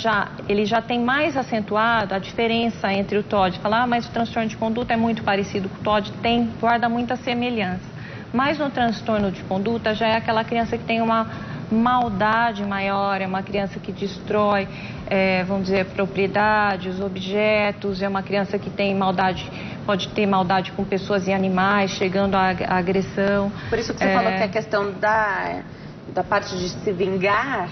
ele já tem mais acentuado a diferença entre o TOD. Falar, mas o transtorno de conduta é muito parecido com o TOD, guarda muita semelhança. Mas no transtorno de conduta já é aquela criança que tem uma maldade maior, é uma criança que destrói, vamos dizer, propriedades, objetos, é uma criança que tem maldade, pode ter maldade com pessoas e animais, chegando à agressão. Por isso que você falou que a questão da parte de se vingar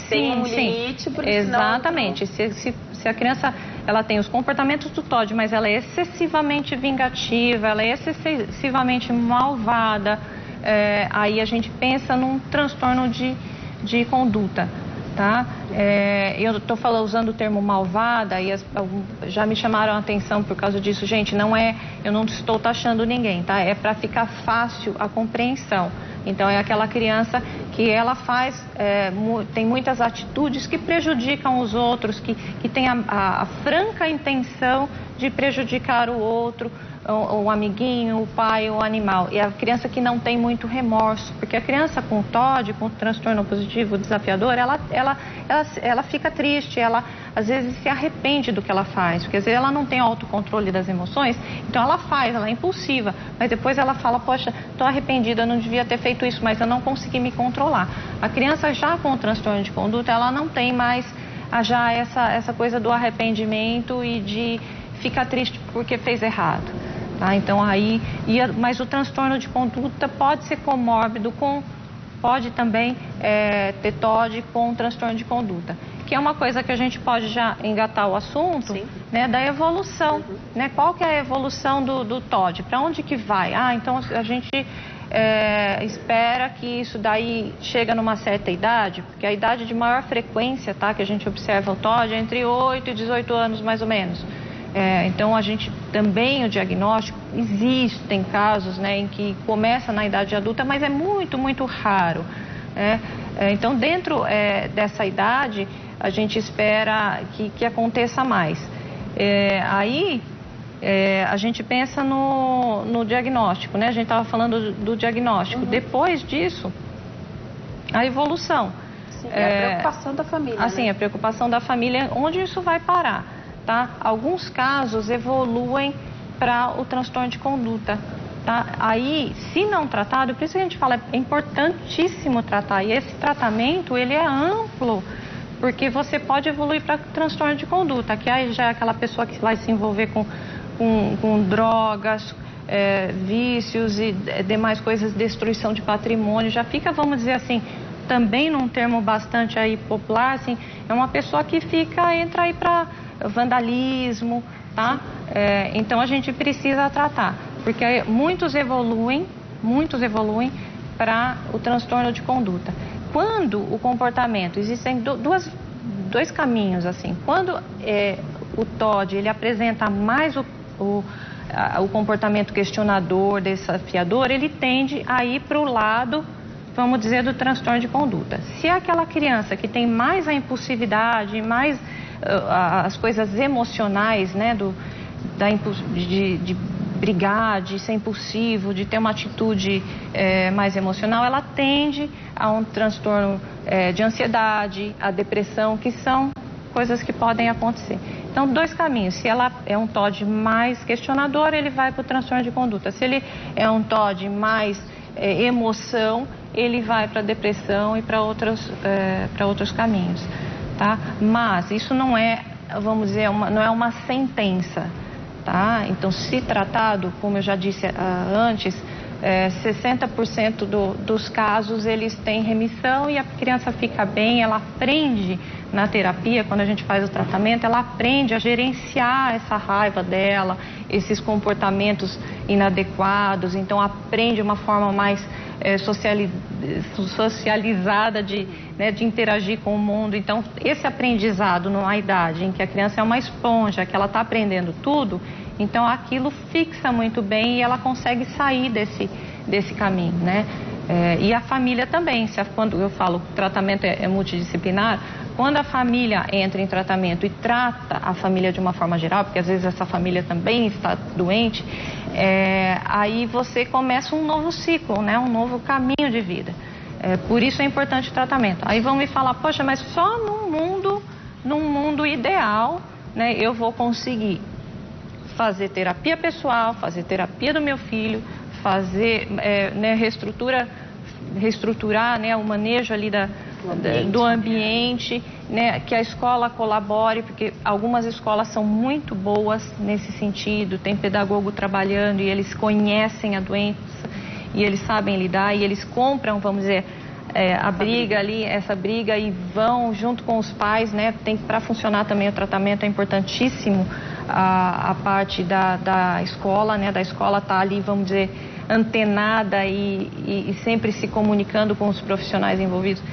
tem um limite, porque exatamente. Se a criança ela tem os comportamentos do TOD, mas ela é excessivamente vingativa, ela é excessivamente malvada, aí a gente pensa num transtorno de conduta, tá? Eu estou usando o termo malvada e já me chamaram a atenção por causa disso. Gente, eu não estou taxando ninguém, tá? É para ficar fácil a compreensão. Então é aquela criança que ela tem muitas atitudes que prejudicam os outros, que tem a franca intenção de prejudicar o outro, o amiguinho, o pai, o animal. E a criança que não tem muito remorso, porque a criança com TOD, com transtorno positivo desafiador, ela fica triste, ela às vezes se arrepende do que ela faz, porque às vezes ela não tem autocontrole das emoções, então ela é impulsiva, mas depois ela fala, poxa, estou arrependida, eu não devia ter feito isso, mas eu não consegui me controlar. A criança já com transtorno de conduta, ela não tem mais já essa coisa do arrependimento e de ficar triste porque fez errado. Tá? Então mas o transtorno de conduta pode ser comórbido pode também ter TOD com transtorno de conduta, que é uma coisa que a gente pode já engatar o assunto, né, da evolução, né? Qual que é a evolução do TOD? Para onde que vai? Então a gente espera que isso daí chega numa certa idade, porque a idade de maior frequência, tá, que a gente observa o TOD é entre 8 e 18 anos mais ou menos. Então a gente também, o diagnóstico, existem casos, né, em que começa na idade adulta, mas é muito, muito raro. Então dentro dessa idade a gente espera que aconteça mais. A gente pensa no diagnóstico, né? A gente estava falando do diagnóstico. Depois disso, a evolução. Sim, a preocupação da família. Assim, né? A preocupação da família, onde isso vai parar. Tá? Alguns casos evoluem para o transtorno de conduta. Tá? Aí, se não tratado, por isso que a gente fala, é importantíssimo tratar. E esse tratamento, ele é amplo, porque você pode evoluir para transtorno de conduta, que aí já é aquela pessoa que vai se envolver com drogas, vícios e demais coisas, destruição de patrimônio. Já fica, vamos dizer assim, também num termo bastante aí popular, assim, é uma pessoa que entra aí para vandalismo, tá? Então a gente precisa tratar, porque muitos evoluem para o transtorno de conduta. Quando o comportamento, existem dois caminhos, assim, quando o TOD ele apresenta mais o comportamento questionador, desafiador, ele tende a ir para o lado, vamos dizer, do transtorno de conduta. Se é aquela criança que tem mais a impulsividade, mais as coisas emocionais, né, de brigar, de ser impulsivo, de ter uma atitude mais emocional, ela tende a um transtorno de ansiedade, a depressão, que são coisas que podem acontecer. Então, dois caminhos. Se ela é um TOD mais questionador, ele vai para o transtorno de conduta. Se ele é um TOD mais emoção, ele vai para a depressão e para outros caminhos. Tá? Mas isso não é, vamos dizer, não é uma sentença, tá? Então, se tratado, como eu já disse antes, 60% dos casos eles têm remissão e a criança fica bem, ela aprende na terapia, quando a gente faz o tratamento, ela aprende a gerenciar essa raiva dela, esses comportamentos inadequados, então aprende uma forma mais socializada de interagir com o mundo. Então, esse aprendizado numa idade em que a criança é uma esponja, que ela está aprendendo tudo, então aquilo fixa muito bem e ela consegue sair desse caminho, né? E a família também, quando eu falo que o tratamento é multidisciplinar, quando a família entra em tratamento e trata a família de uma forma geral, porque às vezes essa família também está doente, aí você começa um novo ciclo, né? Um novo caminho de vida. Por isso é importante o tratamento. Aí vão me falar, poxa, mas só num mundo ideal, né, eu vou conseguir fazer terapia pessoal, fazer terapia do meu filho, fazer reestruturar, né, o manejo ali do ambiente, né, que a escola colabore, porque algumas escolas são muito boas nesse sentido, tem pedagogo trabalhando e eles conhecem a doença e eles sabem lidar e eles compram, vamos dizer, essa briga e vão junto com os pais, né, para funcionar também o tratamento é importantíssimo a parte da escola, né, da escola tá ali, vamos dizer, antenada e sempre se comunicando com os profissionais envolvidos.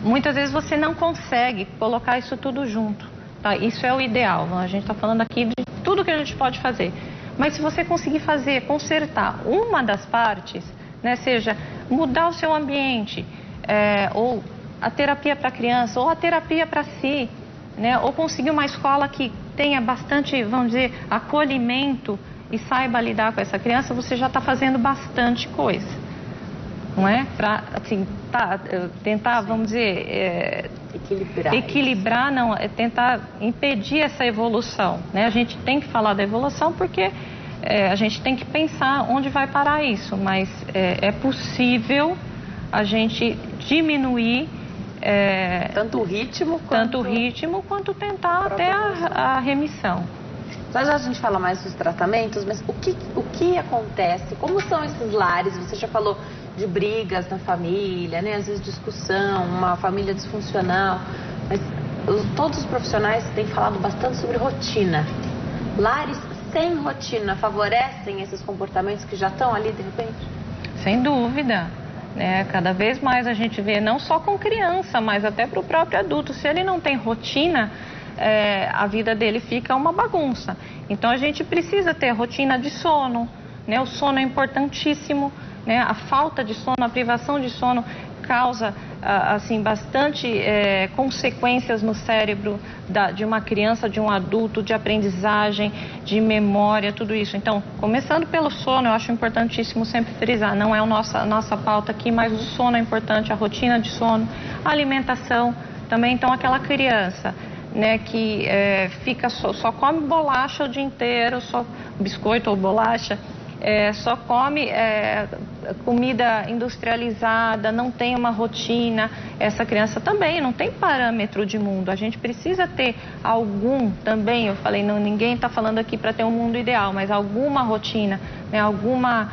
Muitas vezes você não consegue colocar isso tudo junto, tá? Isso é o ideal, a gente está falando aqui de tudo que a gente pode fazer. Mas se você conseguir consertar uma das partes, né, seja mudar o seu ambiente, ou a terapia para a criança, ou a terapia para si, né, ou conseguir uma escola que tenha bastante, vamos dizer, acolhimento e saiba lidar com essa criança, você já está fazendo bastante coisa, não é? Para, assim, tentar, vamos dizer, equilibrar, não, tentar impedir essa evolução, né? A gente tem que falar da evolução porque a gente tem que pensar onde vai parar isso, mas é possível a gente diminuir tanto o ritmo quanto tentar até a remissão. Já a gente fala mais dos tratamentos, mas o que acontece? Como são esses lares? Você já falou de brigas na família, né? Às vezes discussão, uma família disfuncional, mas todos os profissionais têm falado bastante sobre rotina. Lares sem rotina favorecem esses comportamentos que já estão ali de repente? Sem dúvida. Cada vez mais a gente vê, não só com criança, mas até para o próprio adulto. Se ele não tem rotina, a vida dele fica uma bagunça. Então a gente precisa ter rotina de sono, né? O sono é importantíssimo, né? A falta de sono, a privação de sono causa assim bastante consequências no cérebro de uma criança, de um adulto, de aprendizagem, de memória, tudo isso. Então, começando pelo sono, eu acho importantíssimo sempre frisar, não é a nossa pauta aqui, mas o sono é importante, a rotina de sono, a alimentação também. Então, aquela criança, né, que só come bolacha o dia inteiro, só biscoito ou bolacha, só come comida industrializada, não tem uma rotina, essa criança também não tem parâmetro de mundo. A gente precisa ter algum também, eu falei, não, ninguém está falando aqui para ter um mundo ideal, mas alguma rotina, né, alguma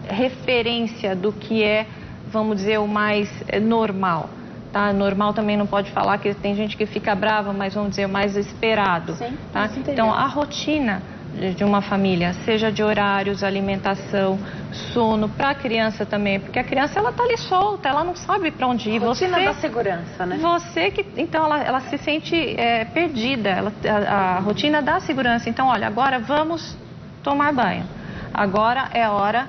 referência do que vamos dizer, o mais normal. Tá? Normal também não pode falar, que tem gente que fica brava, mas vamos dizer, mais esperado. Sim, tá? Então, a rotina de uma família, seja de horários, alimentação, sono, para a criança também, porque a criança ela tá ali solta, ela não sabe para onde ir. Rotina da segurança, né? Então ela se sente perdida, a rotina da segurança. Então, olha, agora vamos tomar banho. Agora é a hora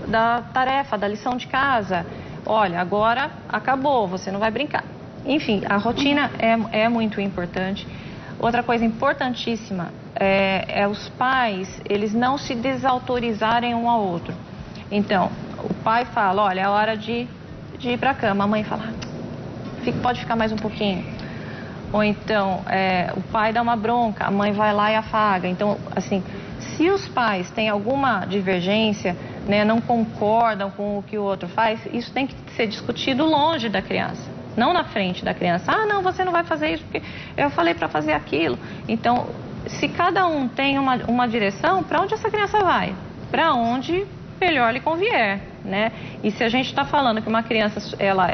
da tarefa, da lição de casa. Olha, agora acabou, você não vai brincar. Enfim, a rotina é muito importante. Outra coisa importantíssima os pais, eles não se desautorizarem um ao outro. Então, o pai fala, olha, é hora de ir para a cama. A mãe fala, pode ficar mais um pouquinho. Ou então, o pai dá uma bronca, a mãe vai lá e afaga. Então, assim, se os pais têm alguma divergência, né, não concordam com o que o outro faz, isso tem que ser discutido longe da criança. Não na frente da criança. Ah, não, você não vai fazer isso porque eu falei para fazer aquilo. Então, se cada um tem uma direção, para onde essa criança vai? Para onde melhor lhe convier, né? E se a gente está falando que uma criança, ela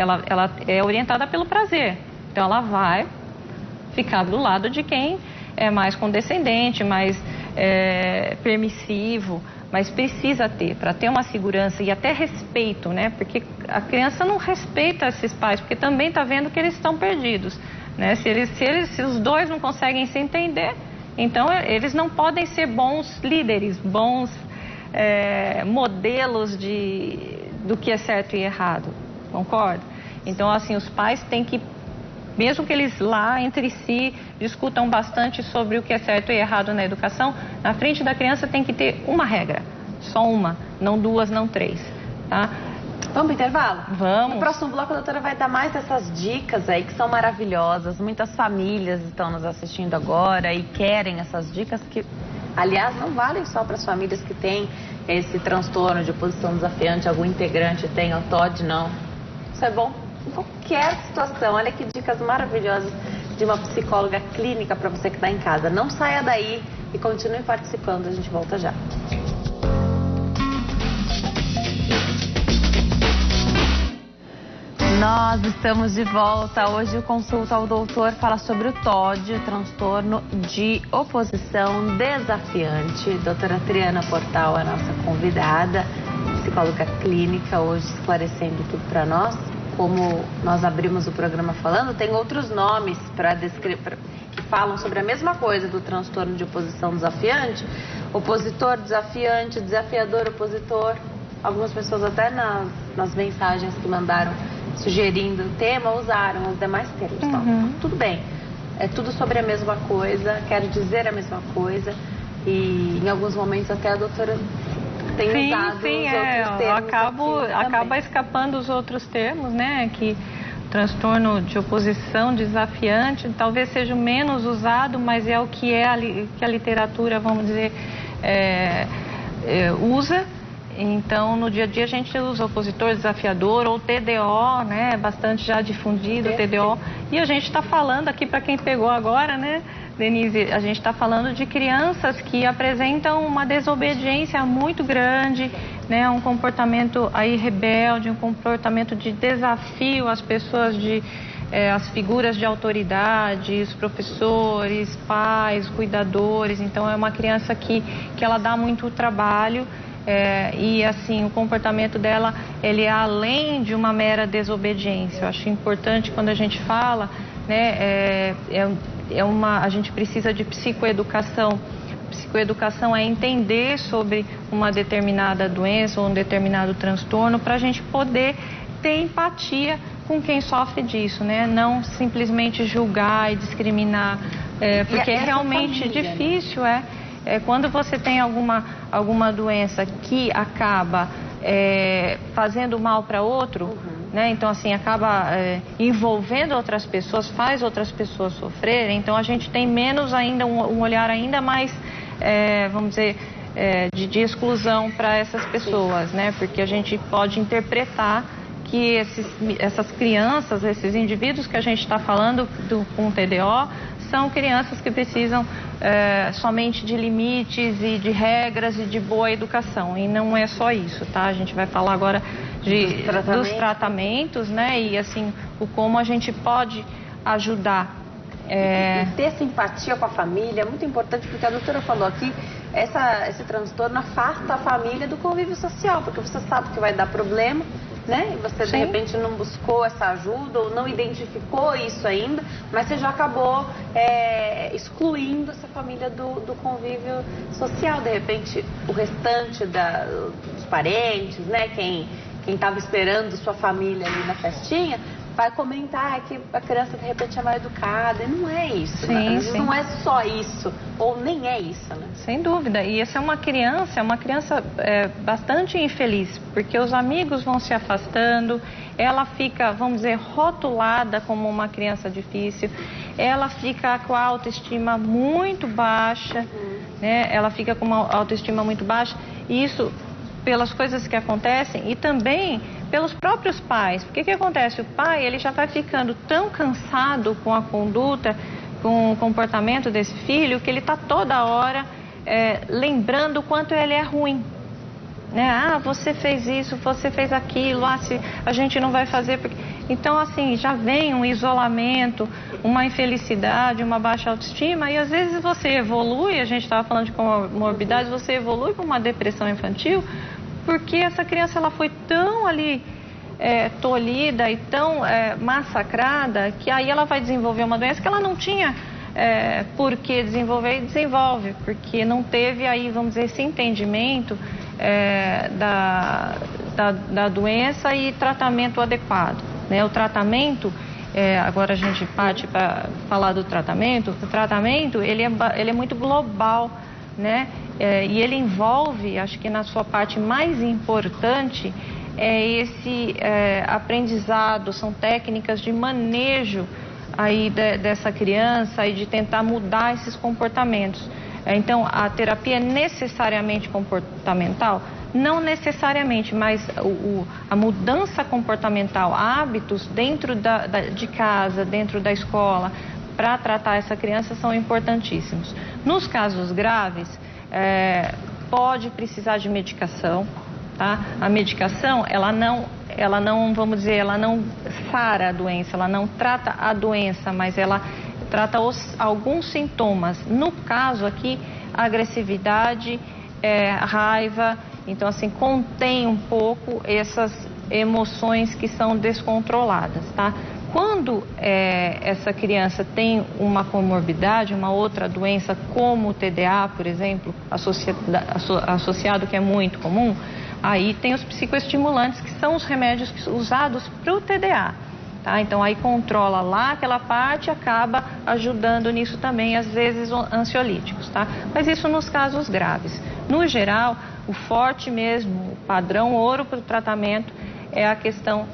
é orientada pelo prazer, então ela vai ficar do lado de quem é mais condescendente, mais permissivo, mas precisa ter, para ter uma segurança e até respeito, né? Porque a criança não respeita esses pais, porque também está vendo que eles estão perdidos, né? Se os dois não conseguem se entender, então eles não podem ser bons líderes, bons modelos do que é certo e errado, concorda? Então, assim, os pais têm que, mesmo que eles lá entre si discutam bastante sobre o que é certo e errado na educação, na frente da criança tem que ter uma regra, só uma, não duas, não três, tá? Vamos pro intervalo? Vamos. No próximo bloco a doutora vai dar mais dessas dicas aí que são maravilhosas. Muitas famílias estão nos assistindo agora e querem essas dicas que, aliás, não valem só para as famílias que têm esse transtorno de oposição desafiante, algum integrante tem, o TOD, não. Isso é bom em qualquer situação. Olha que dicas maravilhosas de uma psicóloga clínica para você que está em casa. Não saia daí e continue participando. A gente volta já. Nós estamos de volta. Hoje o Consulta ao Doutor fala sobre o TOD, o transtorno de oposição desafiante. Doutora Triana Portal, a nossa convidada, psicóloga clínica, hoje esclarecendo tudo para nós. Como nós abrimos o programa falando, tem outros nomes para descrever, que falam sobre a mesma coisa do transtorno de oposição desafiante. Opositor desafiante, desafiador opositor. Algumas pessoas até nas mensagens que mandaram sugerindo o tema, usaram os demais termos. Então, tudo bem, é tudo sobre a mesma coisa, quero dizer a mesma coisa, e em alguns momentos até a doutora tem usado os outros termos. Acaba escapando os outros termos, né, que transtorno de oposição desafiante talvez seja o menos usado, mas é o que a literatura, vamos dizer, usa. Então, no dia a dia a gente usa opositor desafiador ou TDO, né? Bastante já difundido o TDO. E a gente está falando aqui, para quem pegou agora, né, Denise, a gente está falando de crianças que apresentam uma desobediência muito grande, né? Um comportamento aí rebelde, um comportamento de desafio às pessoas, as figuras de autoridade, os professores, pais, cuidadores. Então, é uma criança que ela dá muito trabalho. E assim, o comportamento dela, ele é além de uma mera desobediência. Eu acho importante quando a gente fala, né, a gente precisa de psicoeducação. Psicoeducação é entender sobre uma determinada doença ou um determinado transtorno para a gente poder ter empatia com quem sofre disso, né? Não simplesmente julgar e discriminar, porque é realmente difícil, quando você tem alguma doença que acaba fazendo mal para outro, né? Então, assim, acaba envolvendo outras pessoas, faz outras pessoas sofrerem. Então, a gente tem menos ainda, um olhar ainda mais, vamos dizer, de exclusão para essas pessoas, né? Porque a gente pode interpretar que essas crianças, esses indivíduos que a gente está falando com TDO, são crianças que precisam somente de limites e de regras e de boa educação. E não é só isso, tá? A gente vai falar agora dos tratamentos, né? E assim, como a gente pode ajudar. E ter simpatia com a família é muito importante, porque a doutora falou aqui, esse transtorno afasta a família do convívio social, porque você sabe que vai dar problema, né? E você de repente não buscou essa ajuda ou não identificou isso ainda, mas você já acabou excluindo essa família do convívio social. De repente o restante dos parentes, né? Quem estava esperando sua família ali na festinha vai comentar que a criança de repente é mal educada, e não é isso, né? Não é só isso, ou nem é isso, né? Sem dúvida, e essa é uma criança bastante infeliz, porque os amigos vão se afastando, ela fica, vamos dizer, rotulada como uma criança difícil, ela fica com a autoestima muito baixa, né? Ela fica com uma autoestima muito baixa, e isso pelas coisas que acontecem e também pelos próprios pais. Porque o que acontece? O pai, ele já vai ficando tão cansado com a conduta, com o comportamento desse filho, que ele está toda hora lembrando o quanto ele é ruim. né? Ah, você fez isso, você fez aquilo, a gente não vai fazer porque... Então, assim, já vem um isolamento, uma infelicidade, uma baixa autoestima e às vezes você evolui, a gente estava falando de comorbidades, você evolui para uma depressão infantil porque essa criança ela foi tão ali tolhida e tão massacrada que aí ela vai desenvolver uma doença que ela não tinha por que desenvolver e desenvolve, porque não teve aí, vamos dizer, esse entendimento da doença e tratamento adequado. Né? O tratamento, agora a gente parte para falar do tratamento, o tratamento ele é muito global, né? E ele envolve, acho que na sua parte mais importante, esse aprendizado, são técnicas de manejo aí dessa criança e de tentar mudar esses comportamentos. Então, a terapia é necessariamente comportamental? Não necessariamente, mas a mudança comportamental, hábitos dentro de casa, dentro da escola, para tratar essa criança são importantíssimos. Nos casos graves, pode precisar de medicação, tá? A medicação, ela não, vamos dizer, ela não sara a doença, ela não trata a doença, mas ela trata alguns sintomas. No caso aqui, agressividade, raiva, então assim, contém um pouco essas emoções que são descontroladas, tá? Quando essa criança tem uma comorbidade, uma outra doença como o TDA, por exemplo, associado, que é muito comum, aí tem os psicoestimulantes, que são os remédios usados para o TDA. Tá? Então aí controla lá aquela parte e acaba ajudando nisso também, às vezes ansiolíticos, tá? Mas isso nos casos graves. No geral, o forte mesmo, o padrão ouro para o tratamento é a questão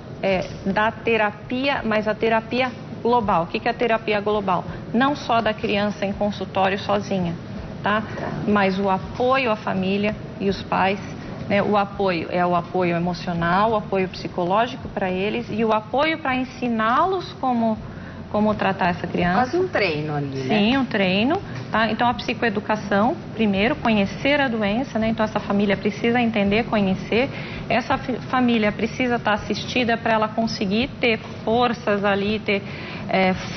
da terapia, mas a terapia global. O que é a terapia global? Não só da criança em consultório sozinha, tá? Mas o apoio à família e os pais. O apoio é o apoio emocional, o apoio psicológico para eles e o apoio para ensiná-los como tratar essa criança. Quase um treino ali, né? Sim, um treino, tá? Então a psicoeducação, primeiro, conhecer a doença, né? Então essa família precisa entender, conhecer. Essa família precisa estar assistida para ela conseguir ter forças ali, ter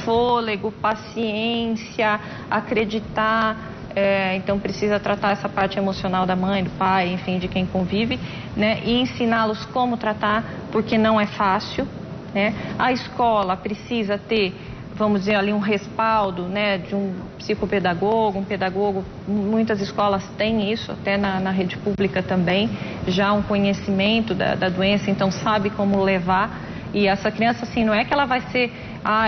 fôlego, paciência, acreditar. Então precisa tratar essa parte emocional da mãe, do pai, enfim, de quem convive, né? E ensiná-los como tratar, porque não é fácil, né? A escola precisa ter, vamos dizer ali, um respaldo, né? De um psicopedagogo, um pedagogo. Muitas escolas têm isso, até na rede pública também, já um conhecimento da doença, então sabe como levar. E essa criança, assim, não é que ela vai ser...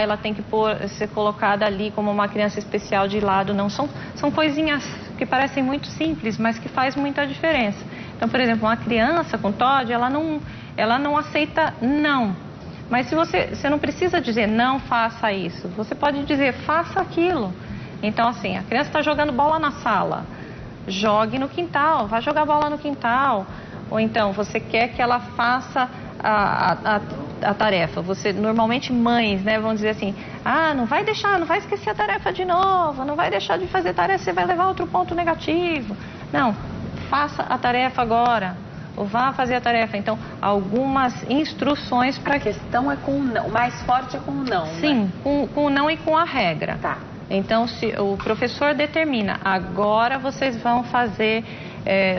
ela tem que ser colocada ali como uma criança especial de lado, não. São coisinhas que parecem muito simples, mas que faz muita diferença. Então, por exemplo, uma criança com TOD, ela não aceita não. Mas se você não precisa dizer não faça isso, você pode dizer faça aquilo. Então, assim, a criança está jogando bola na sala, jogue no quintal, vá jogar bola no quintal. Ou então, você quer que ela faça a tarefa. Normalmente mães, né, vão dizer assim, não vai esquecer a tarefa de novo, não vai deixar de fazer tarefa, você vai levar outro ponto negativo. Não, faça a tarefa agora, ou vá fazer a tarefa. Então, algumas instruções para... A questão é com o não, o mais forte é com o não, sim, né? com o não e com a regra. Tá. Então, se o professor determina, agora vocês vão fazer...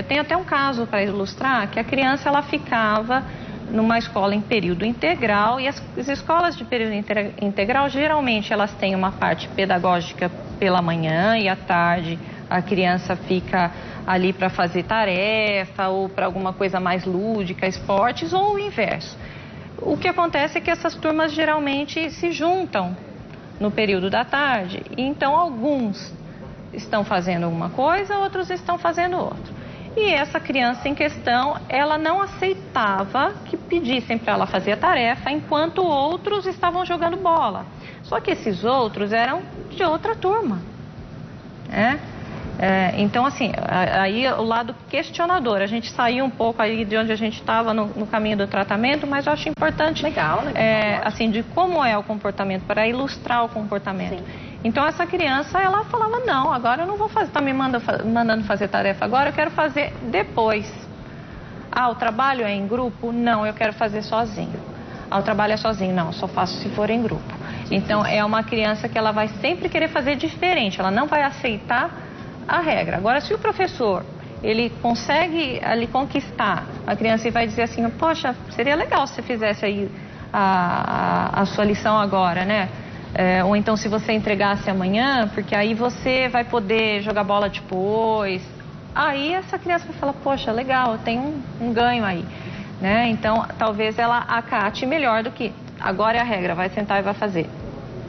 tem até um caso para ilustrar, que a criança ela ficava numa escola em período integral e as escolas de período integral geralmente elas têm uma parte pedagógica pela manhã e à tarde a criança fica ali para fazer tarefa ou para alguma coisa mais lúdica, esportes ou o inverso. O que acontece é que essas turmas geralmente se juntam no período da tarde e então alguns estão fazendo uma coisa, outros estão fazendo outra. E essa criança em questão, ela não aceitava que pedissem para ela fazer a tarefa enquanto outros estavam jogando bola. Só que esses outros eram de outra turma, né? Então, assim, aí o lado questionador. A gente saiu um pouco aí de onde a gente estava no caminho do tratamento, mas eu acho importante, legal, assim, de como é o comportamento, para ilustrar o comportamento. Sim. Então, essa criança, ela falava, não, agora eu não vou fazer, tá me mandando fazer tarefa agora, eu quero fazer depois. Ah, o trabalho é em grupo? Não, eu quero fazer sozinho. Ah, o trabalho é sozinho? Não, só faço se for em grupo. Então, é uma criança que ela vai sempre querer fazer diferente, ela não vai aceitar a regra. Agora, se o professor, ele consegue ali conquistar a criança e vai dizer assim, poxa, seria legal se você fizesse aí a sua lição agora, né? Ou então se você entregasse amanhã, porque aí você vai poder jogar bola depois. Aí essa criança vai falar, poxa, legal, tem um ganho aí, né? Então, talvez ela acate melhor do que agora é a regra, vai sentar e vai fazer.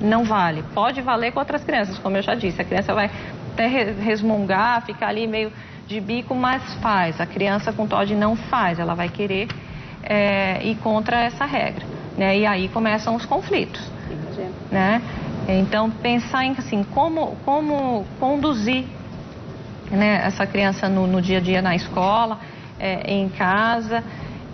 Não vale. Pode valer com outras crianças, como eu já disse. A criança vai até resmungar, ficar ali meio de bico, mas faz. A criança com TOD não faz, ela vai querer ir contra essa regra, né? E aí começam os conflitos, né? Então, pensar em assim, como conduzir, né, essa criança no dia a dia na escola, em casa.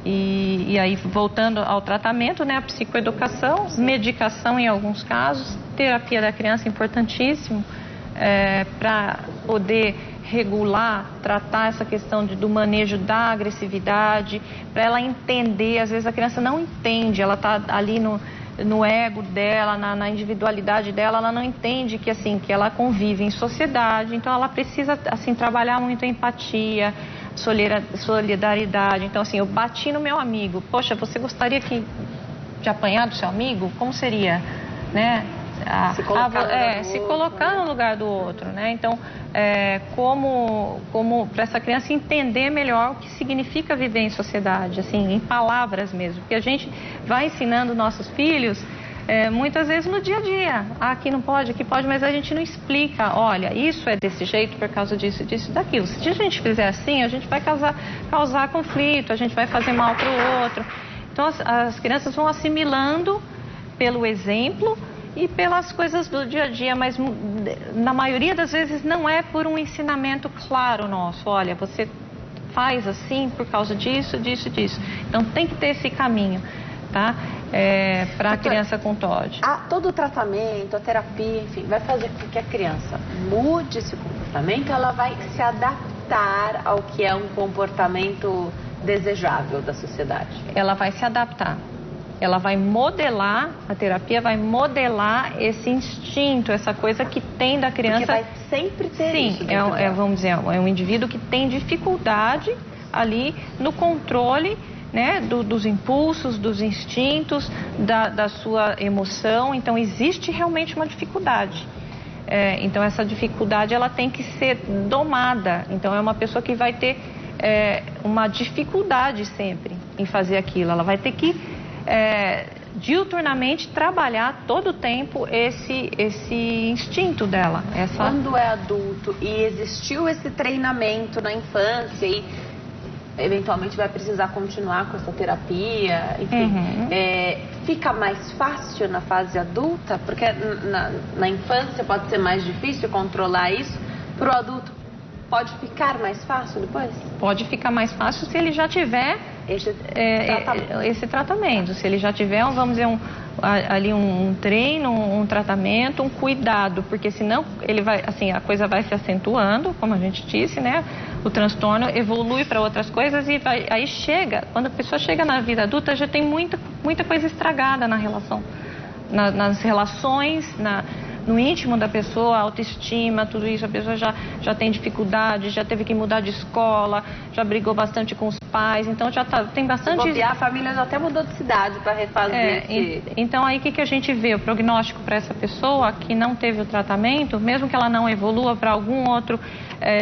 E aí, voltando ao tratamento, né, a psicoeducação, medicação em alguns casos, terapia da criança importantíssimo, para poder regular, tratar essa questão do manejo da agressividade, para ela entender. Às vezes a criança não entende, ela está ali no ego dela, na individualidade dela, ela não entende que assim, que ela convive em sociedade, então ela precisa assim trabalhar muito a empatia, solidariedade. Então assim, eu bati no meu amigo, poxa, você gostaria de apanhar do seu amigo? Como seria, né? Se colocar no lugar do outro, né? Então, como para essa criança entender melhor o que significa viver em sociedade, assim, em palavras mesmo, porque a gente vai ensinando nossos filhos muitas vezes no dia a dia. Ah, aqui não pode, aqui pode, mas a gente não explica. Olha, isso é desse jeito por causa disso, disso, daquilo. Se a gente fizer assim, a gente vai causar conflito, a gente vai fazer mal para o outro. Então, as crianças vão assimilando pelo exemplo e pelas coisas do dia a dia, mas na maioria das vezes não é por um ensinamento claro nosso. Olha, você faz assim por causa disso, disso, disso. Então tem que ter esse caminho, tá? Para a criança com TOD. Todo o tratamento, a terapia, enfim, vai fazer com que a criança mude esse comportamento, ela vai se adaptar ao que é um comportamento desejável da sociedade. Ela vai se adaptar. Ela vai modelar, a terapia vai modelar esse instinto, essa coisa que tem da criança. Porque vai sempre ter isso. Sim, vamos dizer, é um indivíduo que tem dificuldade ali no controle, né, dos impulsos, dos instintos, da sua emoção. Então, existe realmente uma dificuldade. Então, essa dificuldade ela tem que ser domada. Então, é uma pessoa que vai ter uma dificuldade sempre em fazer aquilo. Ela vai ter que diuturnamente trabalhar todo o tempo esse instinto dela. Quando é adulto e existiu esse treinamento na infância e eventualmente vai precisar continuar com essa terapia, enfim, fica mais fácil na fase adulta? Porque na infância pode ser mais difícil controlar isso, para o adulto pode ficar mais fácil depois? Pode ficar mais fácil se ele já tiver esse tratamento. Se ele já tiver, vamos dizer, ali um treino, um tratamento, um cuidado, porque senão ele vai, assim, a coisa vai se acentuando, como a gente disse, né? O transtorno evolui para outras coisas e aí quando a pessoa chega na vida adulta, já tem muita coisa estragada na relação, nas relações, no íntimo da pessoa, a autoestima, tudo isso. A pessoa já tem dificuldade, já teve que mudar de escola, já brigou bastante com os pais, então tem bastante... A família já até mudou de cidade para refazer Então aí o que a gente vê? O prognóstico para essa pessoa que não teve o tratamento, mesmo que ela não evolua para algum outro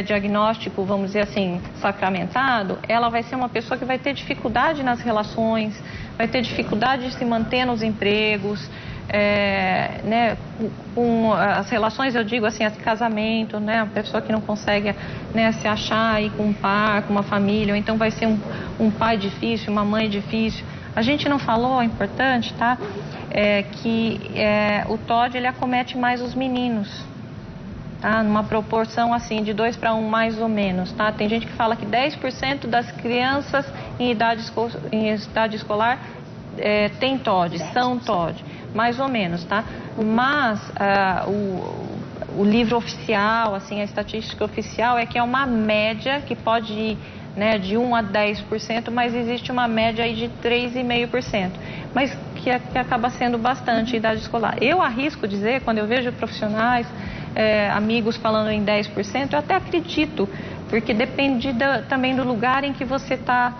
diagnóstico, vamos dizer assim, sacramentado, ela vai ser uma pessoa que vai ter dificuldade nas relações, vai ter dificuldade de se manter nos empregos, né, com as relações, eu digo assim, casamento, né, a pessoa que não consegue, né, se achar aí com um par, com uma família, ou então vai ser um pai difícil, uma mãe difícil. A gente não falou, é importante, tá? Que o TOD, ele acomete mais os meninos, tá? Numa proporção assim, de 2 para 1 mais ou menos, tá? Tem gente que fala que 10% das crianças em idade escolar tem TOD, são TOD. Mais ou menos, tá? Mas o livro oficial, assim, a estatística oficial é que é uma média que pode ir né, de 1 a 10%, mas existe uma média aí de 3,5%, mas que acaba sendo bastante idade escolar. Eu arrisco dizer, quando eu vejo profissionais, amigos falando em 10%, eu até acredito, porque depende também do lugar em que você está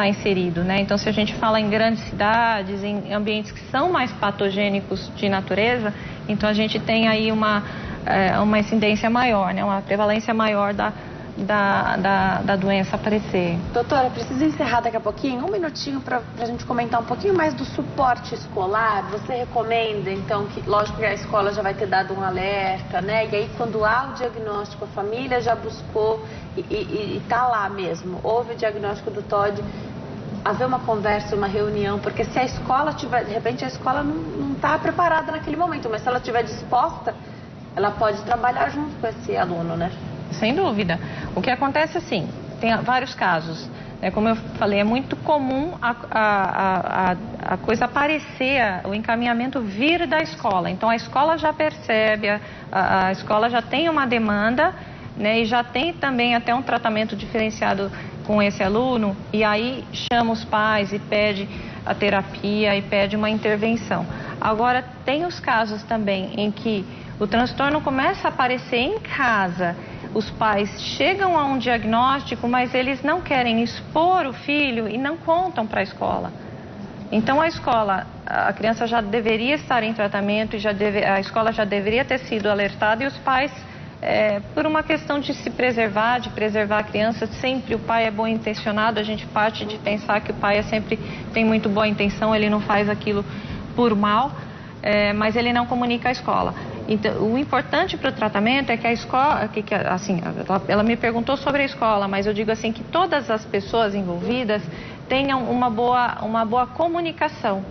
inserido, né? Então, se a gente fala em grandes cidades, em ambientes que são mais patogênicos de natureza, então a gente tem aí uma incidência maior, né? Uma prevalência maior da doença aparecer. Doutora, preciso encerrar daqui a pouquinho, um minutinho para a gente comentar um pouquinho mais do suporte escolar. Você recomenda, então, que lógico que a escola já vai ter dado um alerta, né? E aí, quando há o diagnóstico, a família já buscou e está lá mesmo, houve o diagnóstico do TOD, haver uma conversa, uma reunião, porque se a escola tiver, de repente a escola não está preparada naquele momento, mas se ela estiver disposta, ela pode trabalhar junto com esse aluno, né? Sem dúvida. O que acontece assim, tem vários casos, né? Como eu falei, é muito comum a coisa aparecer, o encaminhamento vir da escola. Então a escola já percebe, a escola já tem uma demanda, né? E já tem também até um tratamento diferenciado com esse aluno, e aí chama os pais e pede a terapia e pede uma intervenção. Agora, tem os casos também em que o transtorno começa a aparecer em casa. Os pais chegam a um diagnóstico, mas eles não querem expor o filho e não contam para a escola. Então a criança já deveria estar em tratamento e a escola já deveria ter sido alertada, e os pais, por uma questão de se preservar, de preservar a criança, sempre o pai é bom intencionado, a gente parte de pensar que o pai sempre tem muito boa intenção, ele não faz aquilo por mal, mas ele não comunica à escola. Então, o importante para o tratamento é que a escola, assim, ela me perguntou sobre a escola, mas eu digo assim que todas as pessoas envolvidas tenham uma boa comunicação,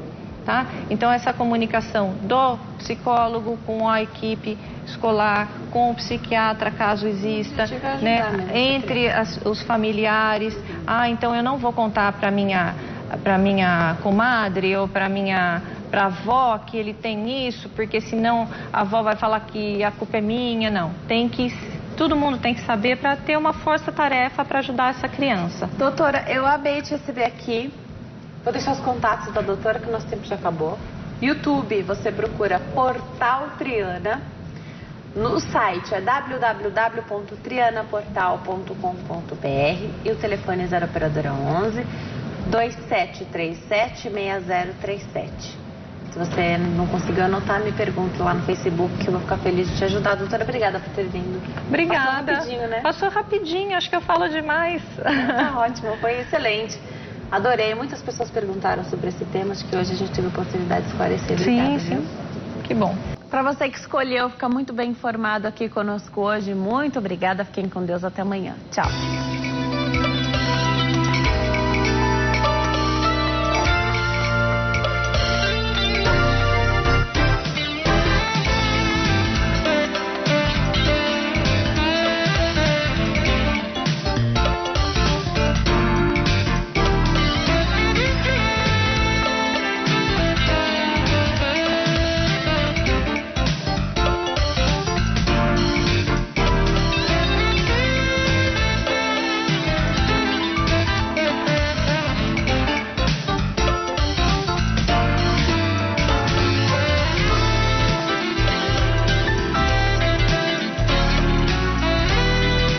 tá? Então, essa comunicação do psicólogo com a equipe escolar, com o psiquiatra, caso exista, né? Entre os familiares. Então eu não vou contar para minha comadre ou para a avó que ele tem isso, porque senão a avó vai falar que a culpa é minha. Não, todo mundo tem que saber para ter uma força-tarefa para ajudar essa criança. Doutora, eu amei te receber aqui. Vou deixar os contatos da doutora, que o nosso tempo já acabou. YouTube, você procura Portal Triana. No site é www.trianaportal.com.br e o telefone é 0 operadora 11 2737 6037. Se você não conseguiu anotar, me pergunte lá no Facebook, que eu vou ficar feliz de te ajudar. Doutora, obrigada por ter vindo. Obrigada. Passou rapidinho, né? Passou rapidinho, acho que eu falo demais. Ótimo, foi excelente. Adorei. Muitas pessoas perguntaram sobre esse tema, acho que hoje a gente teve a oportunidade de esclarecer. Obrigada, sim. Que bom. Para você que escolheu ficar muito bem informado aqui conosco hoje, muito obrigada. Fiquem com Deus. Até amanhã. Tchau.